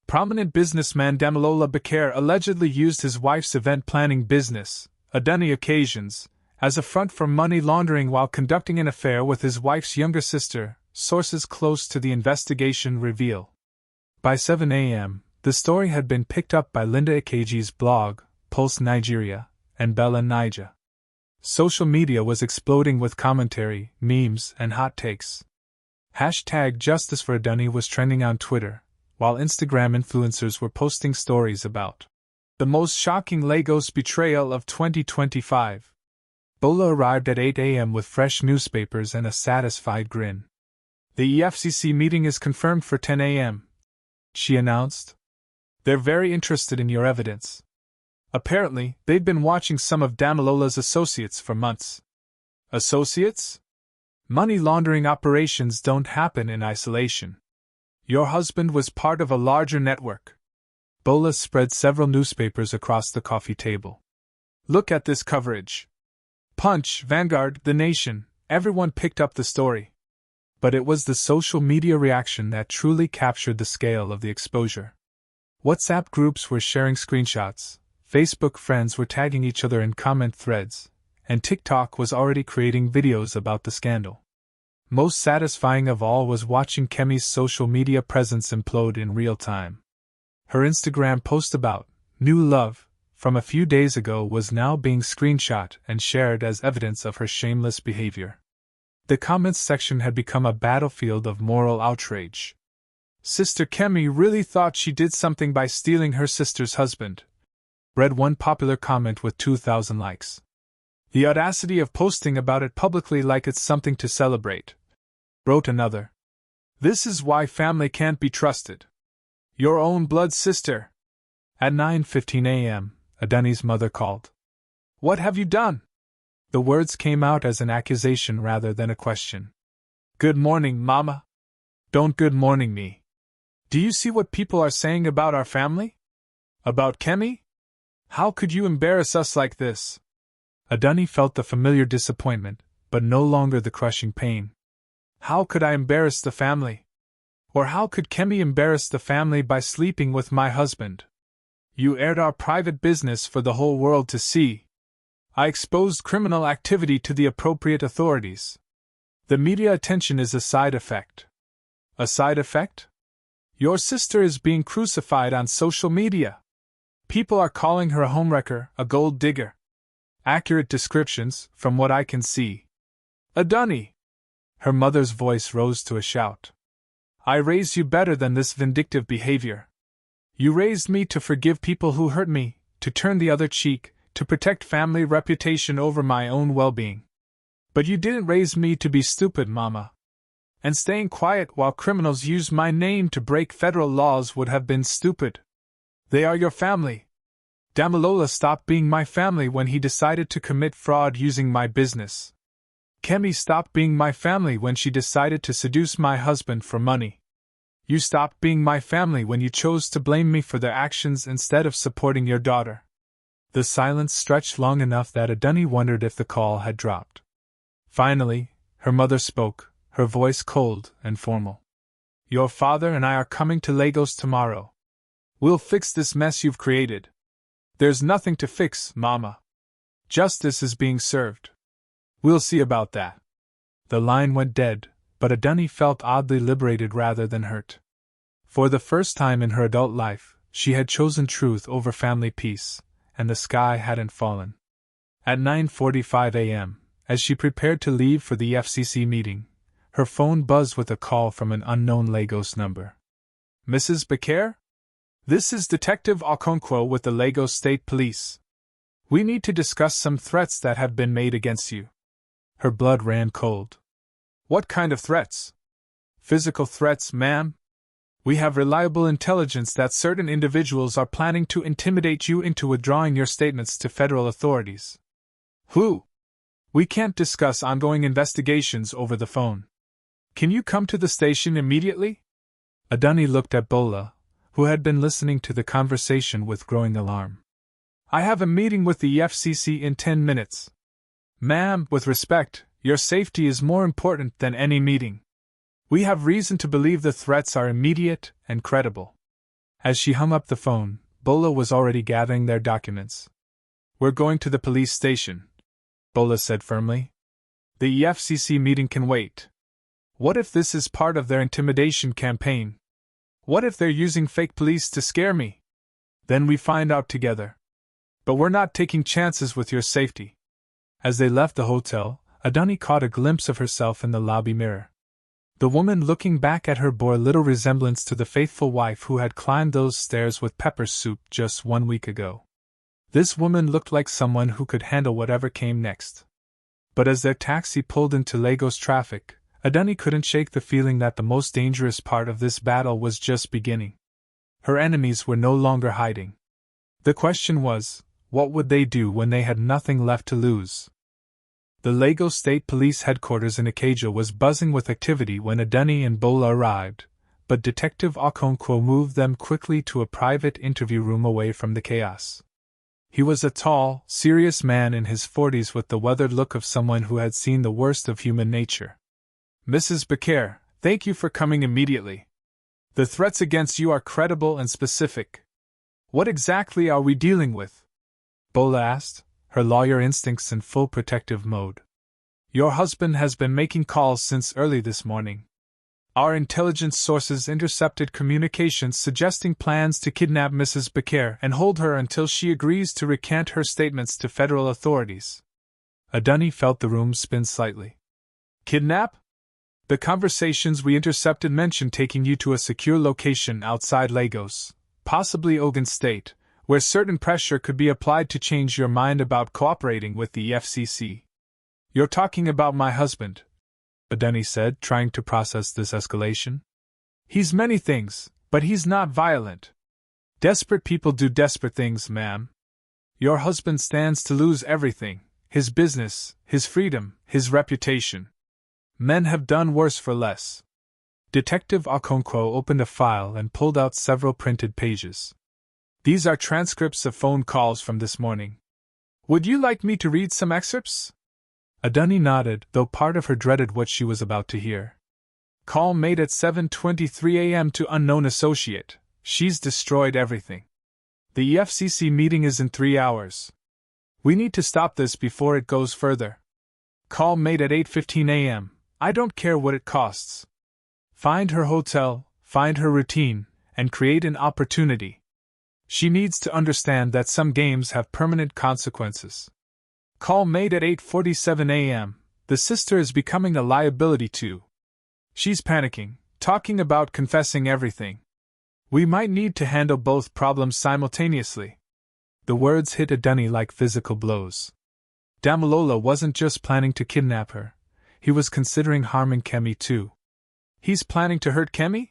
Speaker 1: Prominent businessman Damilola Bakare allegedly used his wife's event planning business, Adunni Occasions, as a front for money laundering while conducting an affair with his wife's younger sister, sources close to the investigation reveal. By 7 a.m., the story had been picked up by Linda Ikeji's blog, Pulse Nigeria, and Bella Naija. Social media was exploding with commentary, memes, and hot takes. Hashtag Justice for Adunni was trending on Twitter, while Instagram influencers were posting stories about the most shocking Lagos betrayal of 2025. Bola arrived at 8 a.m. with fresh newspapers and a satisfied grin. The EFCC meeting is confirmed for 10 a.m., she announced. They're very interested in your evidence. Apparently, they've been watching some of Damilola's associates for months. Associates? Money laundering operations don't happen in isolation. Your husband was part of a larger network. Bola spread several newspapers across the coffee table. Look at this coverage. Punch, Vanguard, The Nation, everyone picked up the story. But it was the social media reaction that truly captured the scale of the exposure. WhatsApp groups were sharing screenshots, Facebook friends were tagging each other in comment threads, and TikTok was already creating videos about the scandal. Most satisfying of all was watching Kemi's social media presence implode in real time. Her Instagram post about new love from a few days ago was now being screenshot and shared as evidence of her shameless behavior. The comments section had become a battlefield of moral outrage. Sister Kemi really thought she did something by stealing her sister's husband, read one popular comment with 2,000 likes. The audacity of posting about it publicly like it's something to celebrate, wrote another. This is why family can't be trusted. Your own blood sister. At 9:15 a.m., Adunni's mother called. What have you done? The words came out as an accusation rather than a question. Good morning, Mama. Don't good morning me. Do you see what people are saying about our family? About Kemi? How could you embarrass us like this? Adunni felt the familiar disappointment, but no longer the crushing pain. How could I embarrass the family? Or how could Kemi embarrass the family by sleeping with my husband? You aired our private business for the whole world to see. I exposed criminal activity to the appropriate authorities. The media attention is a side effect. A side effect? Your sister is being crucified on social media. People are calling her a homewrecker, a gold digger. Accurate descriptions, from what I can see. Adunni! Her mother's voice rose to a shout. I raised you better than this vindictive behavior. You raised me to forgive people who hurt me, to turn the other cheek, to protect family reputation over my own well-being. But you didn't raise me to be stupid, Mama. And staying quiet while criminals use my name to break federal laws would have been stupid. They are your family. Damilola stopped being my family when he decided to commit fraud using my business. Kemi stopped being my family when she decided to seduce my husband for money. You stopped being my family when you chose to blame me for their actions instead of supporting your daughter. The silence stretched long enough that Adunni wondered if the call had dropped. Finally, her mother spoke, her voice cold and formal. Your father and I are coming to Lagos tomorrow. We'll fix this mess you've created. There's nothing to fix, Mama. Justice is being served. We'll see about that. The line went dead, but Adunni felt oddly liberated rather than hurt. For the first time in her adult life, she had chosen truth over family peace, and the sky hadn't fallen. At 9:45 a.m., as she prepared to leave for the EFCC meeting, her phone buzzed with a call from an unknown Lagos number. Mrs. Bakare? This is Detective Okonkwo with the Lagos State Police. We need to discuss some threats that have been made against you. Her blood ran cold. What kind of threats? Physical threats, ma'am? We have reliable intelligence that certain individuals are planning to intimidate you into withdrawing your statements to federal authorities. Who? We can't discuss ongoing investigations over the phone. Can you come to the station immediately? Adunni looked at Bola, who had been listening to the conversation with growing alarm. I have a meeting with the EFCC in 10 minutes. Ma'am, with respect, your safety is more important than any meeting. We have reason to believe the threats are immediate and credible. As she hung up the phone, Bola was already gathering their documents. We're going to the police station, Bola said firmly. The EFCC meeting can wait. What if this is part of their intimidation campaign? What if they're using fake police to scare me? Then we find out together. But we're not taking chances with your safety. As they left the hotel, Adunni caught a glimpse of herself in the lobby mirror. The woman looking back at her bore little resemblance to the faithful wife who had climbed those stairs with pepper soup just 1 week ago. This woman looked like someone who could handle whatever came next. But as their taxi pulled into Lagos traffic, Adunni couldn't shake the feeling that the most dangerous part of this battle was just beginning. Her enemies were no longer hiding. The question was, what would they do when they had nothing left to lose? The Lagos State Police headquarters in Ikeja was buzzing with activity when Adunni and Bola arrived, but Detective Okonkwo moved them quickly to a private interview room away from the chaos. He was a tall, serious man in his 40s with the weathered look of someone who had seen the worst of human nature. Mrs. Becker, thank you for coming immediately. The threats against you are credible and specific. What exactly are we dealing with? Bola asked, her lawyer instincts in full protective mode. Your husband has been making calls since early this morning. Our intelligence sources intercepted communications suggesting plans to kidnap Mrs. Becker and hold her until she agrees to recant her statements to federal authorities. Adunni felt the room spin slightly. Kidnap? The conversations we intercepted mentioned taking you to a secure location outside Lagos, possibly Ogun State, where certain pressure could be applied to change your mind about cooperating with the EFCC. You're talking about my husband, Adunni said, trying to process this escalation. He's many things, but he's not violent. Desperate people do desperate things, ma'am. Your husband stands to lose everything, his business, his freedom, his reputation. Men have done worse for less. Detective Okonkwo opened a file and pulled out several printed pages. These are transcripts of phone calls from this morning. Would you like me to read some excerpts? Adunni nodded, though part of her dreaded what she was about to hear. Call made at 7:23 a.m. to unknown associate. She's destroyed everything. The EFCC meeting is in 3 hours. We need to stop this before it goes further. Call made at 8:15 a.m. I don't care what it costs. Find her hotel, find her routine, and create an opportunity. She needs to understand that some games have permanent consequences. Call made at 8:47 a.m. The sister is becoming a liability too. She's panicking, talking about confessing everything. We might need to handle both problems simultaneously. The words hit Adunni like physical blows. Damalola wasn't just planning to kidnap her. He was considering harming Kemi too. He's planning to hurt Kemi?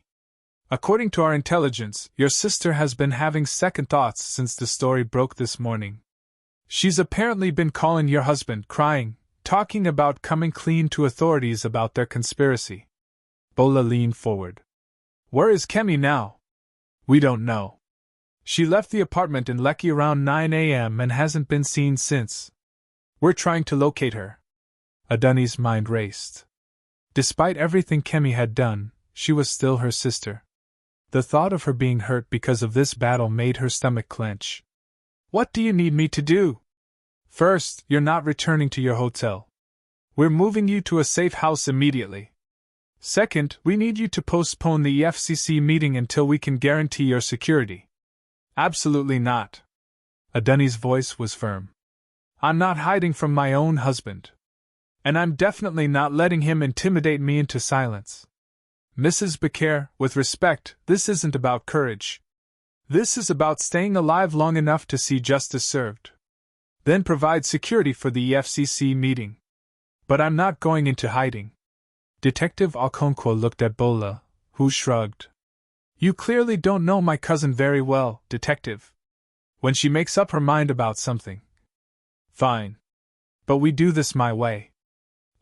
Speaker 1: According to our intelligence, your sister has been having second thoughts since the story broke this morning. She's apparently been calling your husband, crying, talking about coming clean to authorities about their conspiracy. Bola leaned forward. Where is Kemi now? We don't know. She left the apartment in Lekki around 9 a.m. and hasn't been seen since. We're trying to locate her. Adunni's mind raced. Despite everything Kemi had done, she was still her sister. The thought of her being hurt because of this battle made her stomach clench. What do you need me to do? First, you're not returning to your hotel. We're moving you to a safe house immediately. Second, we need you to postpone the EFCC meeting until we can guarantee your security. Absolutely not. Adunni's voice was firm. I'm not hiding from my own husband. And I'm definitely not letting him intimidate me into silence. Mrs. Becker, with respect, this isn't about courage. This is about staying alive long enough to see justice served. Then provide security for the EFCC meeting. But I'm not going into hiding. Detective Okonkwo looked at Bola, who shrugged. You clearly don't know my cousin very well, Detective. When she makes up her mind about something. Fine. But we do this my way.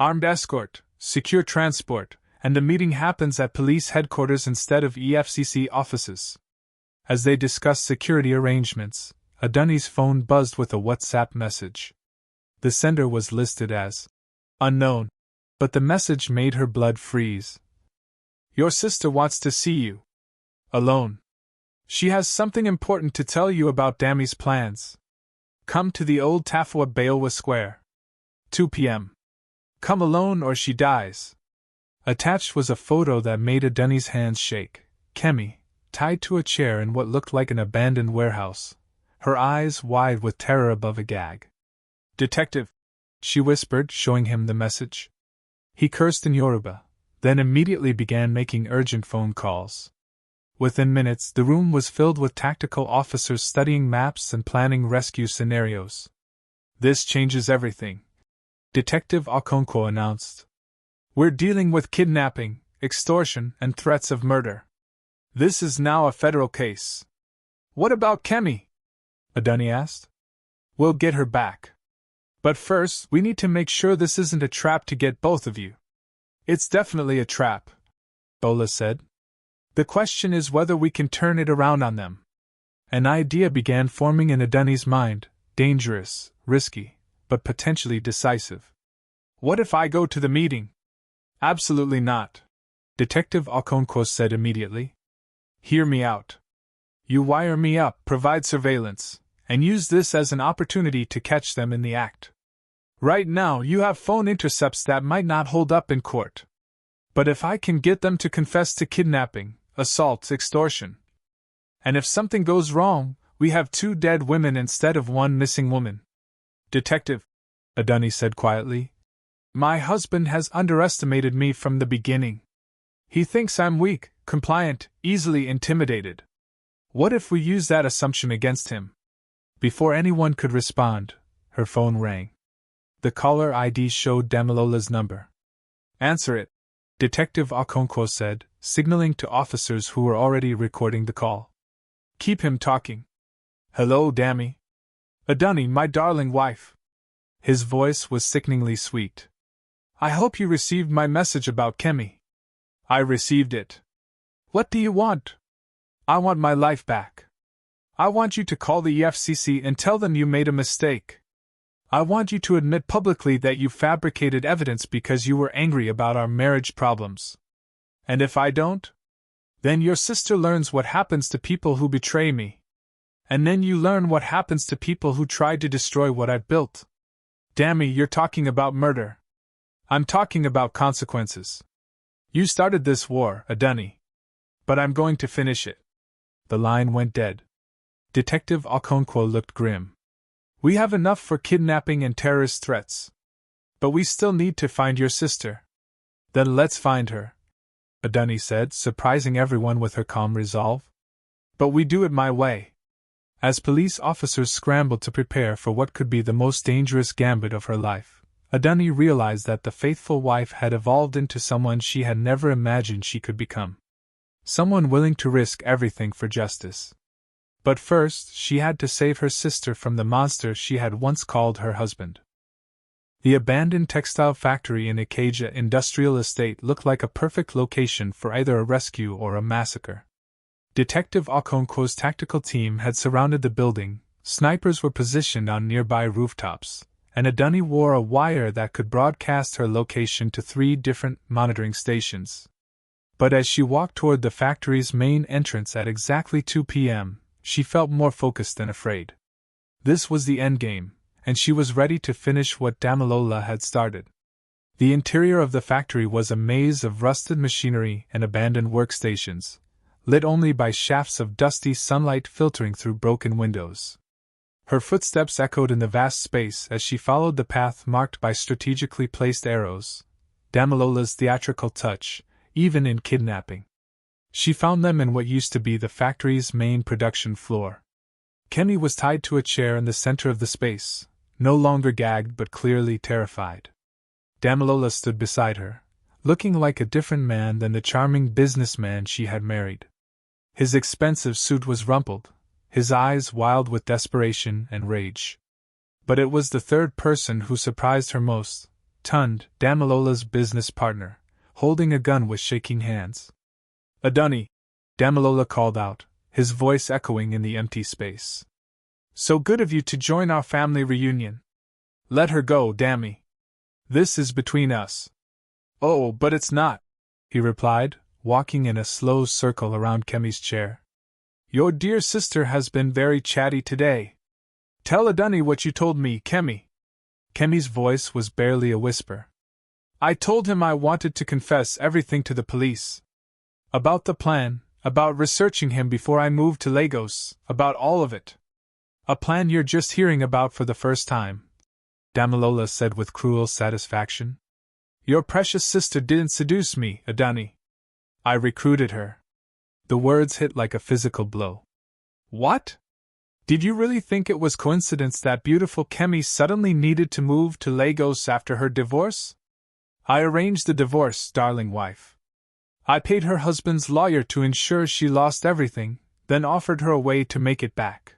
Speaker 1: Armed escort, secure transport, and the meeting happens at police headquarters instead of EFCC offices. As they discussed security arrangements, Adunni's phone buzzed with a WhatsApp message. The sender was listed as unknown, but the message made her blood freeze. Your sister wants to see you. Alone. She has something important to tell you about Dami's plans. Come to the old Tafwa Beowa Square. 2 p.m. Come alone or she dies. Attached was a photo that made Adunni's hands shake. Kemi, tied to a chair in what looked like an abandoned warehouse, her eyes wide with terror above a gag. Detective, she whispered, showing him the message. He cursed in Yoruba, then immediately began making urgent phone calls. Within minutes, the room was filled with tactical officers studying maps and planning rescue scenarios. This changes everything, Detective Okonkwo announced. We're dealing with kidnapping, extortion, and threats of murder. This is now a federal case. What about Kemi? Adunni asked. We'll get her back. But first, we need to make sure this isn't a trap to get both of you. It's definitely a trap, Bola said. The question is whether we can turn it around on them. An idea began forming in Adunni's mind, dangerous, risky, but potentially decisive. What if I go to the meeting? Absolutely not, Detective Okonkwo said immediately. Hear me out. You wire me up, provide surveillance, and use this as an opportunity to catch them in the act. Right now, you have phone intercepts that might not hold up in court. But if I can get them to confess to kidnapping, assault, extortion, and if something goes wrong, we have 2 dead women instead of 1 missing woman. Detective, Adunni said quietly, my husband has underestimated me from the beginning. He thinks I'm weak, compliant, easily intimidated. What if we use that assumption against him? Before anyone could respond, her phone rang. The caller ID showed Damilola's number. Answer it, Detective Okonkwo said, signaling to officers who were already recording the call. Keep him talking. Hello, Dami. Adunni, my darling wife. His voice was sickeningly sweet. I hope you received my message about Kemi. I received it. What do you want? I want my life back. I want you to call the EFCC and tell them you made a mistake. I want you to admit publicly that you fabricated evidence because you were angry about our marriage problems. And if I don't? Then your sister learns what happens to people who betray me. And then you learn what happens to people who try to destroy what I've built. Dami, you're talking about murder. I'm talking about consequences. You started this war, Adunni. But I'm going to finish it. The line went dead. Detective Okonkwo looked grim. We have enough for kidnapping and terrorist threats. But we still need to find your sister. Then let's find her, Adunni said, surprising everyone with her calm resolve. But we do it my way. As police officers scrambled to prepare for what could be the most dangerous gambit of her life, Adunni realized that the faithful wife had evolved into someone she had never imagined she could become. Someone willing to risk everything for justice. But first, she had to save her sister from the monster she had once called her husband. The abandoned textile factory in Ikeja Industrial Estate looked like a perfect location for either a rescue or a massacre. Detective Okonkwo's tactical team had surrounded the building, snipers were positioned on nearby rooftops, and Adunni wore a wire that could broadcast her location to 3 different monitoring stations. But as she walked toward the factory's main entrance at exactly 2 p.m., she felt more focused than afraid. This was the endgame, and she was ready to finish what Damilola had started. The interior of the factory was a maze of rusted machinery and abandoned workstations, lit only by shafts of dusty sunlight filtering through broken windows. Her footsteps echoed in the vast space as she followed the path marked by strategically placed arrows, Damilola's theatrical touch, even in kidnapping. She found them in what used to be the factory's main production floor. Kemi was tied to a chair in the center of the space, no longer gagged but clearly terrified. Damilola stood beside her, looking like a different man than the charming businessman she had married. His expensive suit was rumpled, his eyes wild with desperation and rage. But it was the third person who surprised her most, Tund, Damilola's business partner, holding a gun with shaking hands. "Adunni," Damilola called out, his voice echoing in the empty space. "So good of you to join our family reunion. Let her go, Dammy. This is between us." "Oh, but it's not," he replied, walking in a slow circle around Kemi's chair. "Your dear sister has been very chatty today. Tell Adunni what you told me, Kemi." Kemi's voice was barely a whisper. "I told him I wanted to confess everything to the police. About the plan, about researching him before I moved to Lagos, about all of it. A plan you're just hearing about for the first time," Damilola said with cruel satisfaction. "Your precious sister didn't seduce me, Adunni. I recruited her." The words hit like a physical blow. "What? Did you really think it was coincidence that beautiful Kemi suddenly needed to move to Lagos after her divorce? I arranged the divorce, darling wife. I paid her husband's lawyer to ensure she lost everything, then offered her a way to make it back."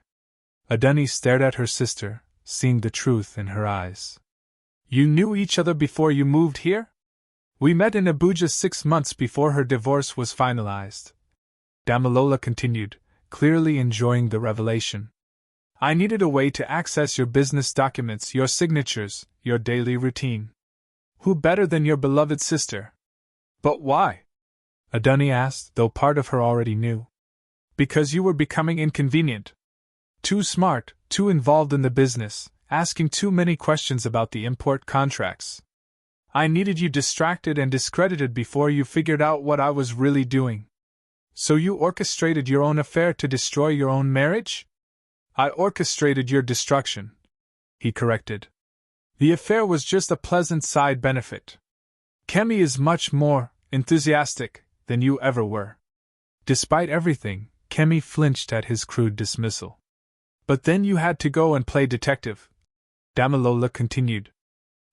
Speaker 1: Adunni stared at her sister, seeing the truth in her eyes. "You knew each other before you moved here? We met in Abuja 6 months before her divorce was finalized," Damilola continued, clearly enjoying the revelation. "I needed a way to access your business documents, your signatures, your daily routine. Who better than your beloved sister?" "But why?" Adunni asked, though part of her already knew. "Because you were becoming inconvenient. Too smart, too involved in the business, asking too many questions about the import contracts. I needed you distracted and discredited before you figured out what I was really doing. So you orchestrated your own affair to destroy your own marriage?" "I orchestrated your destruction," he corrected. "The affair was just a pleasant side benefit. Kemi is much more enthusiastic than you ever were." Despite everything, Kemi flinched at his crude dismissal. "But then you had to go and play detective," Damilola continued.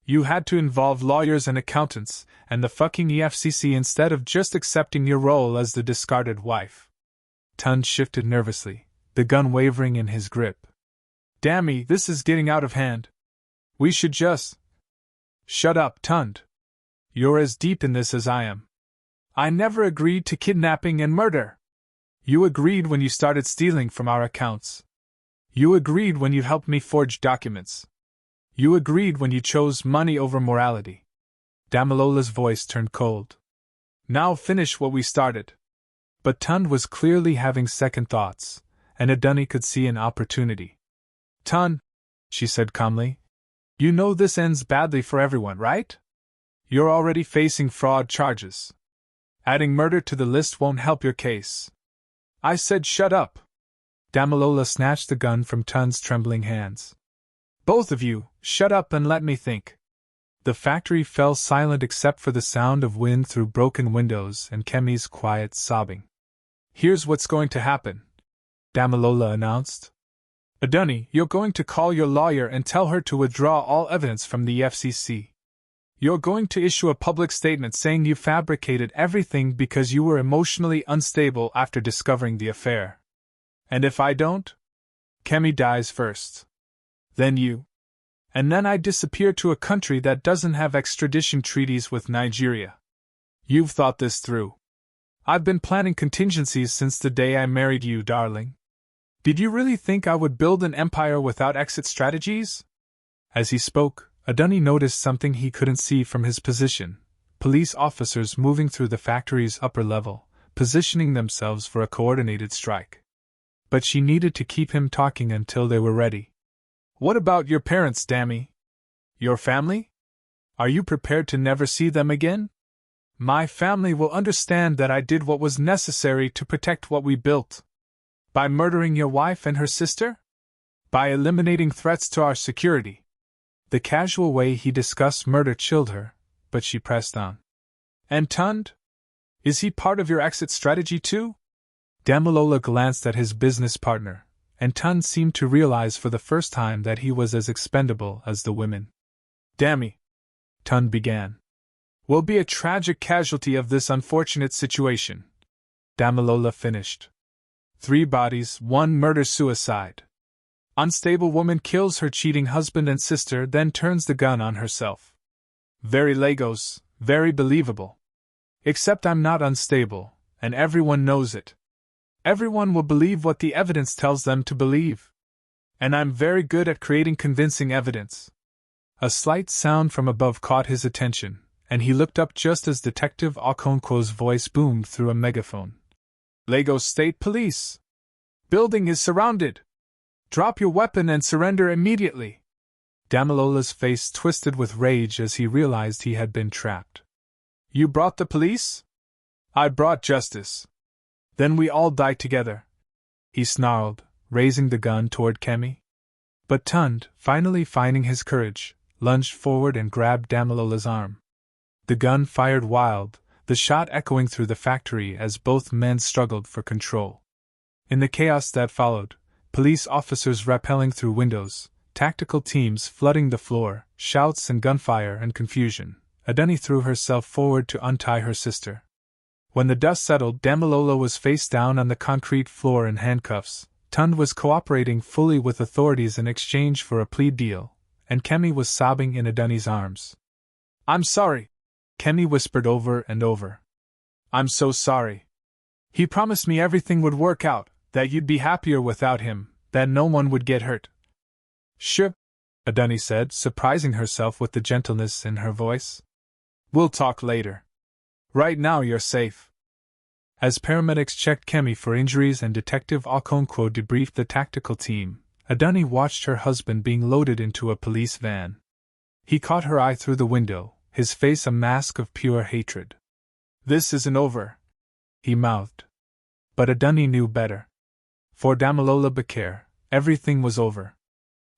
Speaker 1: "You had to involve lawyers and accountants, and the fucking EFCC instead of just accepting your role as the discarded wife." Tund shifted nervously, the gun wavering in his grip. "Dammy, this is getting out of hand. We should just—" "Shut up, Tund. You're as deep in this as I am. I never agreed to kidnapping and murder. You agreed when you started stealing from our accounts. You agreed when you helped me forge documents. You agreed when you chose money over morality." Damilola's voice turned cold. "Now finish what we started." But Tund was clearly having second thoughts, and Adunni could see an opportunity. "Tund," she said calmly, "you know this ends badly for everyone, right? You're already facing fraud charges. Adding murder to the list won't help your case." "I said shut up." Damilola snatched the gun from Tund's trembling hands. "Both of you, shut up and let me think." The factory fell silent except for the sound of wind through broken windows and Kemi's quiet sobbing. "Here's what's going to happen," Damilola announced. "Adunni, you're going to call your lawyer and tell her to withdraw all evidence from the EFCC. You're going to issue a public statement saying you fabricated everything because you were emotionally unstable after discovering the affair. And if I don't? Kemi dies first. Then you. And then I disappear to a country that doesn't have extradition treaties with Nigeria. You've thought this through. I've been planning contingencies since the day I married you, darling. Did you really think I would build an empire without exit strategies?" As he spoke, Adunni noticed something he couldn't see from his position: police officers moving through the factory's upper level, positioning themselves for a coordinated strike. But she needed to keep him talking until they were ready. "What about your parents, Dammy? Your family? Are you prepared to never see them again? My family will understand that I did what was necessary to protect what we built. By murdering your wife and her sister? By eliminating threats to our security." The casual way he discussed murder chilled her, but she pressed on. "And Tund? Is he part of your exit strategy too?" Damilola glanced at his business partner, and Tund seemed to realize for the first time that he was as expendable as the women. "Dammy," Tund began. will be a tragic casualty of this unfortunate situation. Damilola finished. 3 bodies, 1 murder-suicide. Unstable woman kills her cheating husband and sister, then turns the gun on herself. Very Lagos, very believable. Except I'm not unstable, and everyone knows it. Everyone will believe what the evidence tells them to believe. And I'm very good at creating convincing evidence. A slight sound from above caught his attention, and he looked up just as Detective Okonkwo's voice boomed through a megaphone. Lagos State Police! Building is surrounded! Drop your weapon and surrender immediately! Damilola's face twisted with rage as he realized he had been trapped. You brought the police? I brought justice. Then we all die together, he snarled, raising the gun toward Kemi. But Tund, finally finding his courage, lunged forward and grabbed Damilola's arm. The gun fired wild, the shot echoing through the factory as both men struggled for control. In the chaos that followed, police officers rappelling through windows, tactical teams flooding the floor, shouts and gunfire and confusion, Adunni threw herself forward to untie her sister. When the dust settled, Damilola was face down on the concrete floor in handcuffs. Tund was cooperating fully with authorities in exchange for a plea deal, and Kemi was sobbing in Adunni's arms. I'm sorry, Kemi whispered over and over. I'm so sorry. He promised me everything would work out, that you'd be happier without him, that no one would get hurt. Sure, Adunni said, surprising herself with the gentleness in her voice. We'll talk later. Right now you're safe. As paramedics checked Kemi for injuries and Detective Okonkwo debriefed the tactical team, Adunni watched her husband being loaded into a police van. He caught her eye through the window, his face a mask of pure hatred. This isn't over, he mouthed. But Adunni knew better. For Damilola Bakir, everything was over.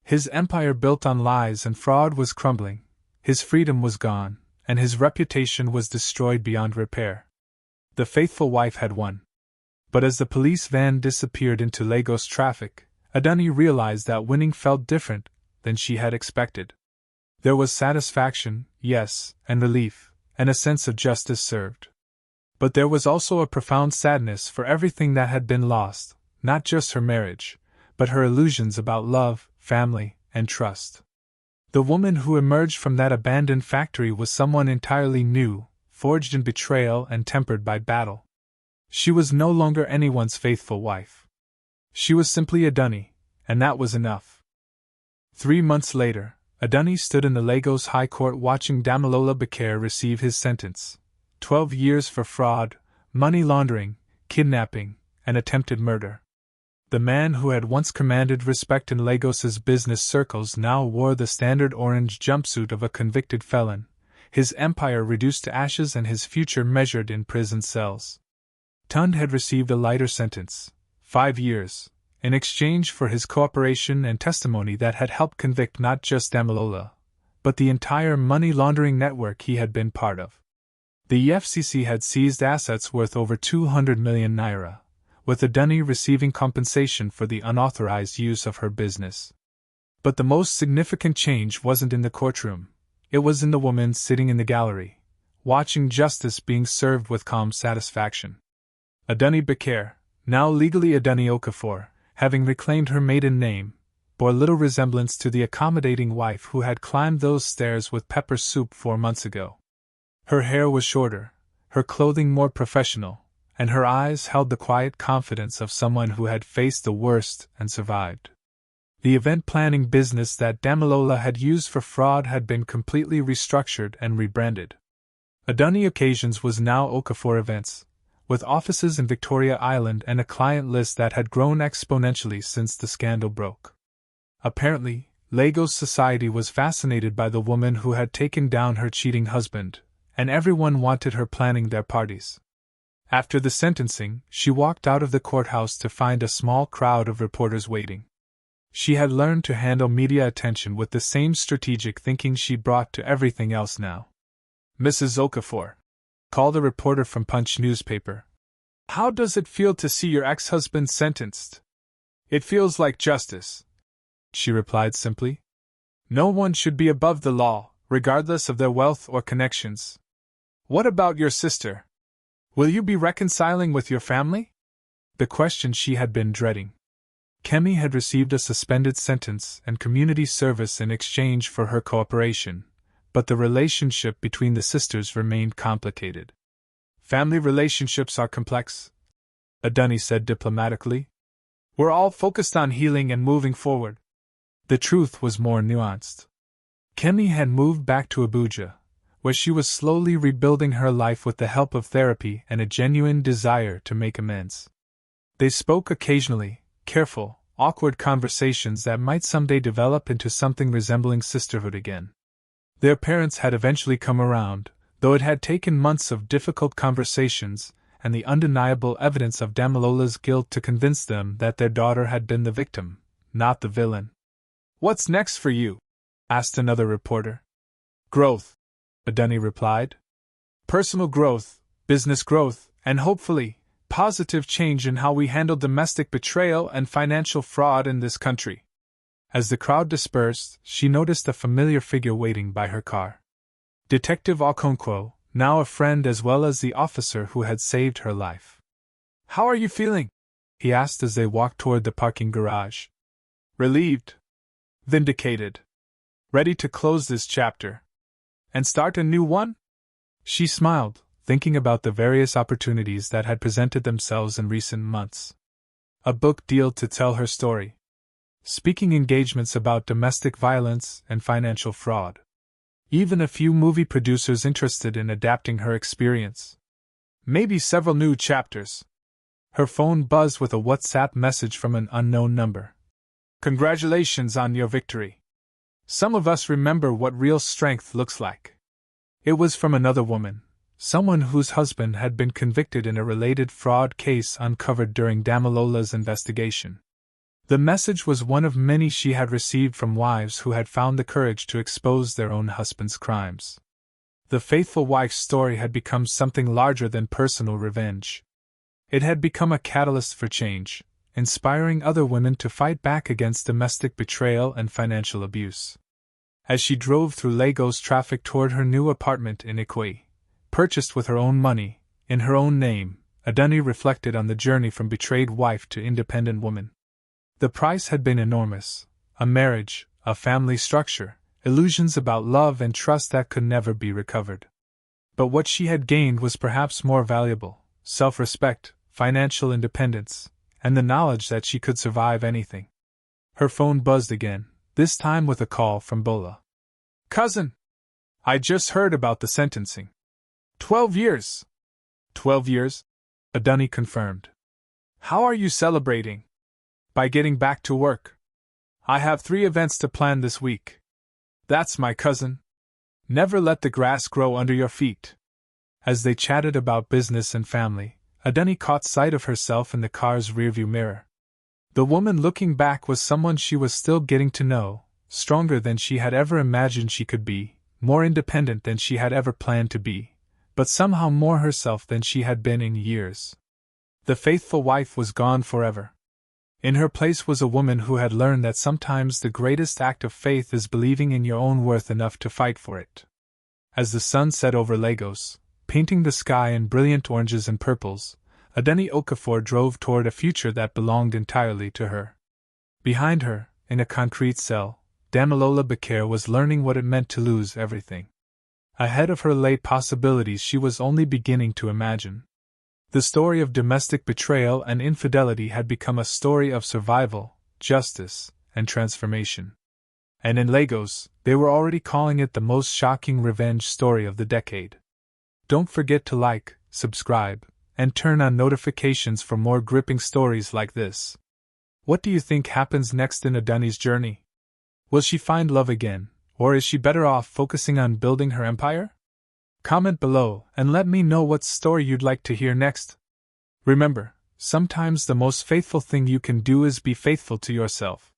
Speaker 1: His empire built on lies and fraud was crumbling, his freedom was gone, and his reputation was destroyed beyond repair. The faithful wife had won. But as the police van disappeared into Lagos traffic, Adunni realized that winning felt different than she had expected. There was satisfaction, yes, and relief, and a sense of justice served. But there was also a profound sadness for everything that had been lost, not just her marriage, but her illusions about love, family, and trust. The woman who emerged from that abandoned factory was someone entirely new, forged in betrayal and tempered by battle. She was no longer anyone's faithful wife. She was simply Adunni, and that was enough. 3 months later, Adunni stood in the Lagos High Court watching Damilola Bakir receive his sentence. 12 years for fraud, money laundering, kidnapping, and attempted murder. The man who had once commanded respect in Lagos's business circles now wore the standard orange jumpsuit of a convicted felon, his empire reduced to ashes and his future measured in prison cells. Tund had received a lighter sentence, 5 years, in exchange for his cooperation and testimony that had helped convict not just Damilola, but the entire money laundering network he had been part of. The EFCC had seized assets worth over 200 million naira, with Adunni receiving compensation for the unauthorized use of her business. But the most significant change wasn't in the courtroom, it was in the woman sitting in the gallery, watching justice being served with calm satisfaction. Adunni Bakir, now legally Adunni Okafor, having reclaimed her maiden name, bore little resemblance to the accommodating wife who had climbed those stairs with pepper soup 4 months ago. Her hair was shorter, her clothing more professional, and her eyes held the quiet confidence of someone who had faced the worst and survived. The event planning business that Damilola had used for fraud had been completely restructured and rebranded. Adunni Occasions was now Okafor Events, with offices in Victoria Island and a client list that had grown exponentially since the scandal broke. Apparently, Lagos society was fascinated by the woman who had taken down her cheating husband, and everyone wanted her planning their parties. After the sentencing, she walked out of the courthouse to find a small crowd of reporters waiting. She had learned to handle media attention with the same strategic thinking she brought to everything else now. Mrs. Okafor, called a reporter from Punch newspaper. How does it feel to see your ex-husband sentenced? It feels like justice, she replied simply. No one should be above the law, regardless of their wealth or connections. What about your sister? Will you be reconciling with your family? The question she had been dreading. Kemi had received a suspended sentence and community service in exchange for her cooperation, but the relationship between the sisters remained complicated. Family relationships are complex, Adunni said diplomatically. We're all focused on healing and moving forward. The truth was more nuanced. Kemi had moved back to Abuja, where she was slowly rebuilding her life with the help of therapy and a genuine desire to make amends. They spoke occasionally, careful, awkward conversations that might someday develop into something resembling sisterhood again. Their parents had eventually come around, though it had taken months of difficult conversations and the undeniable evidence of Damilola's guilt to convince them that their daughter had been the victim, not the villain. "What's next for you?" asked another reporter. "Growth," Adunni replied. "Personal growth, business growth, and hopefully, positive change in how we handle domestic betrayal and financial fraud in this country." As the crowd dispersed, she noticed a familiar figure waiting by her car. Detective Okonkwo, now a friend as well as the officer who had saved her life. "How are you feeling?" he asked as they walked toward the parking garage. "Relieved. Vindicated. Ready to close this chapter. And start a new one?" She smiled, thinking about the various opportunities that had presented themselves in recent months. A book deal to tell her story. Speaking engagements about domestic violence and financial fraud. Even a few movie producers interested in adapting her experience. Maybe several new chapters. Her phone buzzed with a WhatsApp message from an unknown number. "Congratulations on your victory. Some of us remember what real strength looks like." It was from another woman, someone whose husband had been convicted in a related fraud case uncovered during Damilola's investigation. The message was one of many she had received from wives who had found the courage to expose their own husband's crimes. The faithful wife's story had become something larger than personal revenge. It had become a catalyst for change, inspiring other women to fight back against domestic betrayal and financial abuse. As she drove through Lagos traffic toward her new apartment in Ikwe, purchased with her own money, in her own name, Adunni reflected on the journey from betrayed wife to independent woman. The price had been enormous: a marriage, a family structure, illusions about love and trust that could never be recovered. But what she had gained was perhaps more valuable: self-respect, financial independence, and the knowledge that she could survive anything. Her phone buzzed again, this time with a call from Bola. "Cousin! I just heard about the sentencing. 12 years! 12 years? Adunni confirmed. "How are you celebrating?" "By getting back to work. I have 3 events to plan this week." "That's my cousin. Never let the grass grow under your feet." As they chatted about business and family, Adunni caught sight of herself in the car's rearview mirror. The woman looking back was someone she was still getting to know, stronger than she had ever imagined she could be, more independent than she had ever planned to be, but somehow more herself than she had been in years. The faithful wife was gone forever. In her place was a woman who had learned that sometimes the greatest act of faith is believing in your own worth enough to fight for it. As the sun set over Lagos, painting the sky in brilliant oranges and purples, Adunni Okafor drove toward a future that belonged entirely to her. Behind her, in a concrete cell, Damilola Bakare was learning what it meant to lose everything. Ahead of her lay possibilities she was only beginning to imagine. The story of domestic betrayal and infidelity had become a story of survival, justice, and transformation. And in Lagos, they were already calling it the most shocking revenge story of the decade. Don't forget to like, subscribe, and turn on notifications for more gripping stories like this. What do you think happens next in Adunni's journey? Will she find love again, or is she better off focusing on building her empire? Comment below and let me know what story you'd like to hear next. Remember, sometimes the most faithful thing you can do is be faithful to yourself.